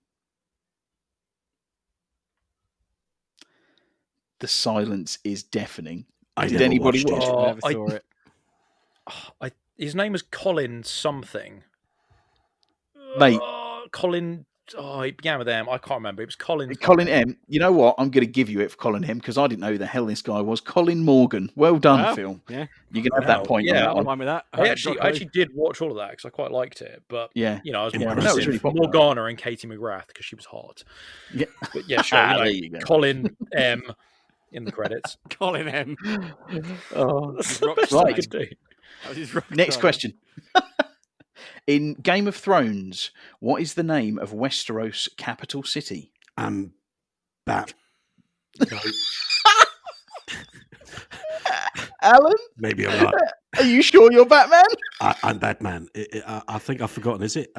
The silence is deafening. I Did never anybody watched watch it. it? never I- saw it. His name was Colin something. Mate. Colin. Oh, it began with M. I can't remember. It was Colin. Colin M. You know what? I'm going to give you it for Colin M because I didn't know who the hell this guy was. Colin Morgan. Well done, Wow. Phil. Yeah. You can have Wow. that point Yeah, on that I'm one. fine with that. I actually did watch all of that because I quite liked it. But Yeah. you know, I was Yeah, more that was interested really in popular. Morgana and Katie McGrath because she was hot. Yeah. But yeah, sure. There you go. Colin M. in the credits. Colin M. Oh. His rock Right. star. Good day. That was his rock Next star. question. In Game of Thrones, what is the name of Westeros' capital city? I'm Bat. No, Alan, maybe I'm not. are you sure you're Batman? I'm Batman. I think I've forgotten. Is it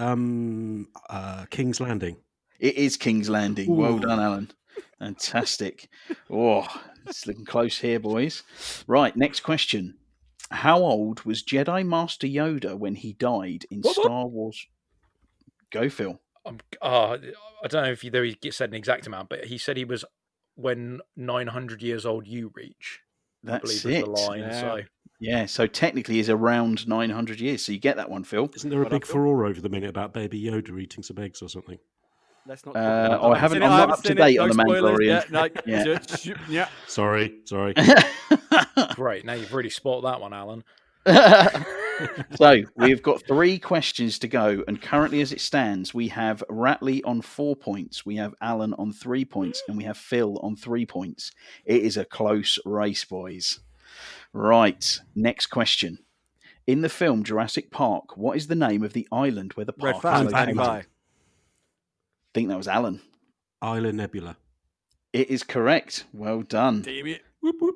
King's Landing? It is King's Landing. Well Ooh. done, Alan. Fantastic. Oh, it's looking close here, boys. Right, next question. How old was Jedi Master Yoda when he died in What? Star Wars? Go, Phil. I don't know if he said an exact amount, but he said he was when 900 years old you reach. I That's believe it. was the line. Yeah. So Yeah, so technically is around 900 years. So you get that one, Phil. Isn't there a Well big done, Phil. furore over the minute about Baby Yoda eating some eggs or something? Let's not. I haven't. seen it, I'm I not haven't up to seen it, date no on the spoilers. Mandalorian. Yeah, yeah. Sorry. great. Now you've really spotted that one, Alan. So we've got 3 questions to go, and currently, as it stands, we have Ratley on 4 points, we have Alan on 3 points, and we have Phil on 3 points. It is a close race, boys. Right, next question. In the film Jurassic Park, what is the name of the island where the Red park Fast is standing located? by. I think that was Alan. Isla Nebula. It is correct. Well done. Damn it. Whoop, whoop.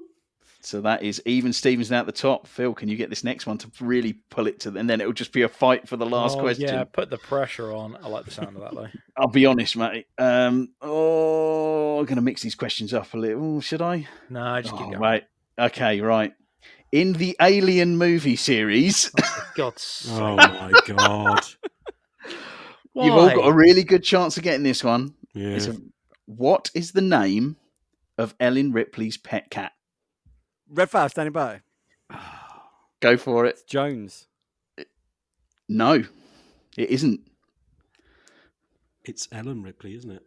So that is even Stevens now at the top. Phil, can you get this next one to really pull it to and then it'll just be a fight for the last question. Yeah, put the pressure on. I like the sound of that though. I'll be honest, mate. I'm going to mix these questions up a little. Should I? No, just keep going. Right. Okay, right. In the Alien movie series, For God's sake. Oh my god. Why? you've all got a really good chance of getting this one. Yeah. What is the name of Ellen Ripley's pet cat? Red Fast standing by. Go for it. It's Jones. No, it isn't. It's Ellen Ripley, isn't it?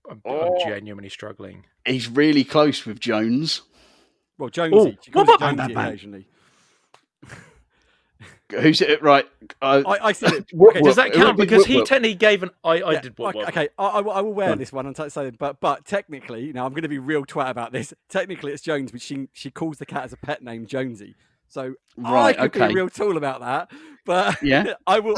I'm genuinely struggling. He's really close with Jones. Well, Jonesy. She calls what? it I'm Jonesy Batman. occasionally. Who's it? Right. I said it. Whoop, Okay, does that whoop. count? It would be Because whoop, he whoop. technically gave an. I did what? Okay, I will wear Done. this one and say, but technically, now I'm going to be real twat about this. Technically, it's Jones, but she calls the cat as a pet named Jonesy. So Right, I could be okay. a real tool about that. But Yeah. I will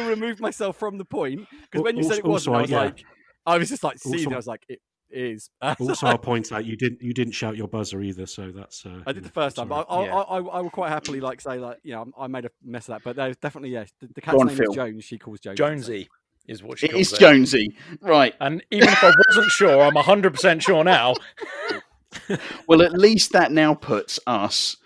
remove myself from the point because when you said it wasn't, I was yeah. like, I was just like, see, Also- I was like, it is. Also, I'll point out you didn't shout your buzzer either, so that's. I did the first time, but sorry. I will quite happily say I made a mess of that. But there's definitely the cat's Go on, name Phil. is Jones. She calls Jones. Jonesy is what she It calls is Jonesy. Right. And even if I wasn't sure, I'm 100% sure now. Well, at least that now puts us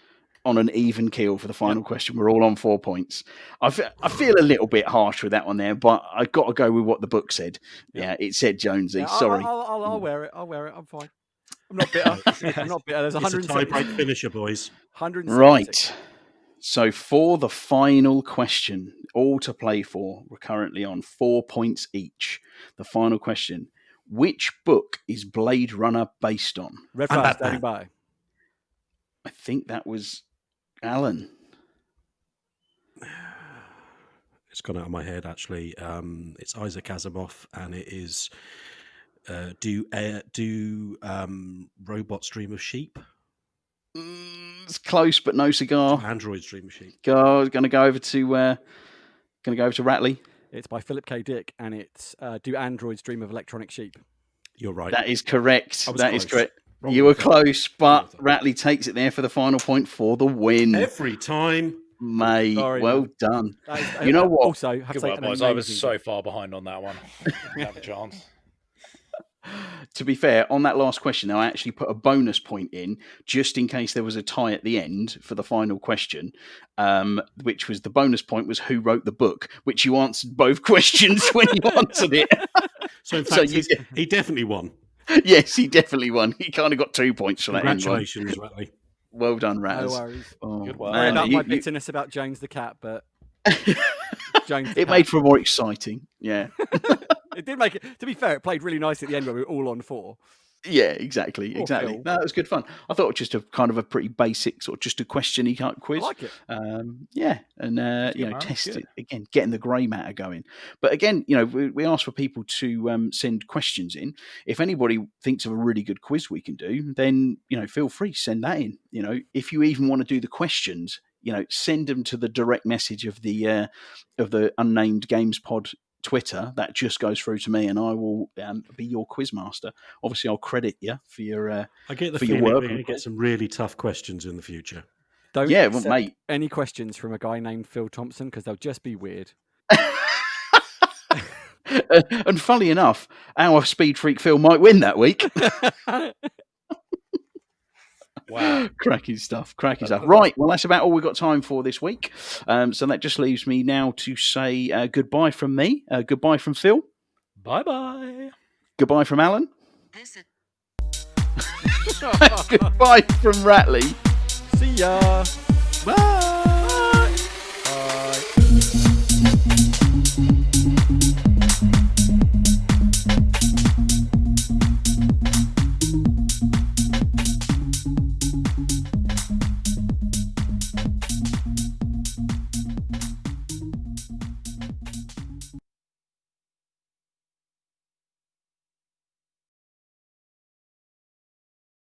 on an even keel for the final question. We're all on 4 points. I feel a little bit harsh with that one there, but I've got to go with what the book said. Yeah, it said Jonesy. Yeah, Sorry. I'll wear it. I'll wear it. I'm fine. I'm not bitter. I'm not bitter. There's It's a 170. tie-break finisher, boys. 176. Right. So for the final question, all to play for, we're currently on 4 points each. The final question. Which book is Blade Runner based on? Red I'm Fast Batman. standing by. I think that was Alan. It's gone out of my head actually. It's Isaac Asimov, and it is do robots dream of sheep? It's close, but no cigar. Android's Dream Machine. Going to go over to Ratley. It's by Philip K. Dick, and it's Do Androids Dream of Electronic Sheep? You're right. That is correct. I was That is close. correct. Wrong You were with that. close, but Wrong with Ratley takes it there for the final point for the win. Every time. Mate, Sorry, well man. done. That is- You know what? Also, I have to Good say, work, an boys. I was amazing so game. far behind on that one. Didn't have a chance. To be fair, on that last question, I actually put a bonus point in just in case there was a tie at the end for the final question, which was the bonus point was who wrote the book, which you answered both questions when you answered it. So in So fact, you he definitely won. Yes, he definitely won. He kind of got 2 points for that. end one. Congratulations, Ratley. Well done, No Raz. worries. Oh, Good work. I read man, up my you- bitterness about Jones the cat, but Jones the it cat. made for more exciting. Yeah. It did make it. To be fair, it played really nice at the end when we were all on 4. Yeah, exactly. Poor Exactly. Phil. No, it was good fun. I thought it was just a kind of a pretty basic sort of just a question-y type I quiz. like it. Yeah, and good, you know, man. test Good. it again, getting the grey matter going. But again, you know, we asked for people to send questions in. If anybody thinks of a really good quiz we can do, then you know, feel free send that in. You know, if you even want to do the questions, you know, send them to the direct message of the Unnamed Games Pod Twitter. That just goes through to me, and I will be your quiz master. Obviously, I'll credit you for your I get the for your feeling we're work. going to get some really tough questions in the future. Don't Yeah, well, accept mate. any questions from a guy named Phil Thompson because they'll just be weird. And funnily enough, our Speed Freak Phil might win that week. Wow. Cracking stuff. Right, well, that's about all we've got time for this week. So that just leaves me now to say goodbye from me, goodbye from Phil, Bye-bye. goodbye from Alan, This is goodbye from Ratley. See ya. Bye.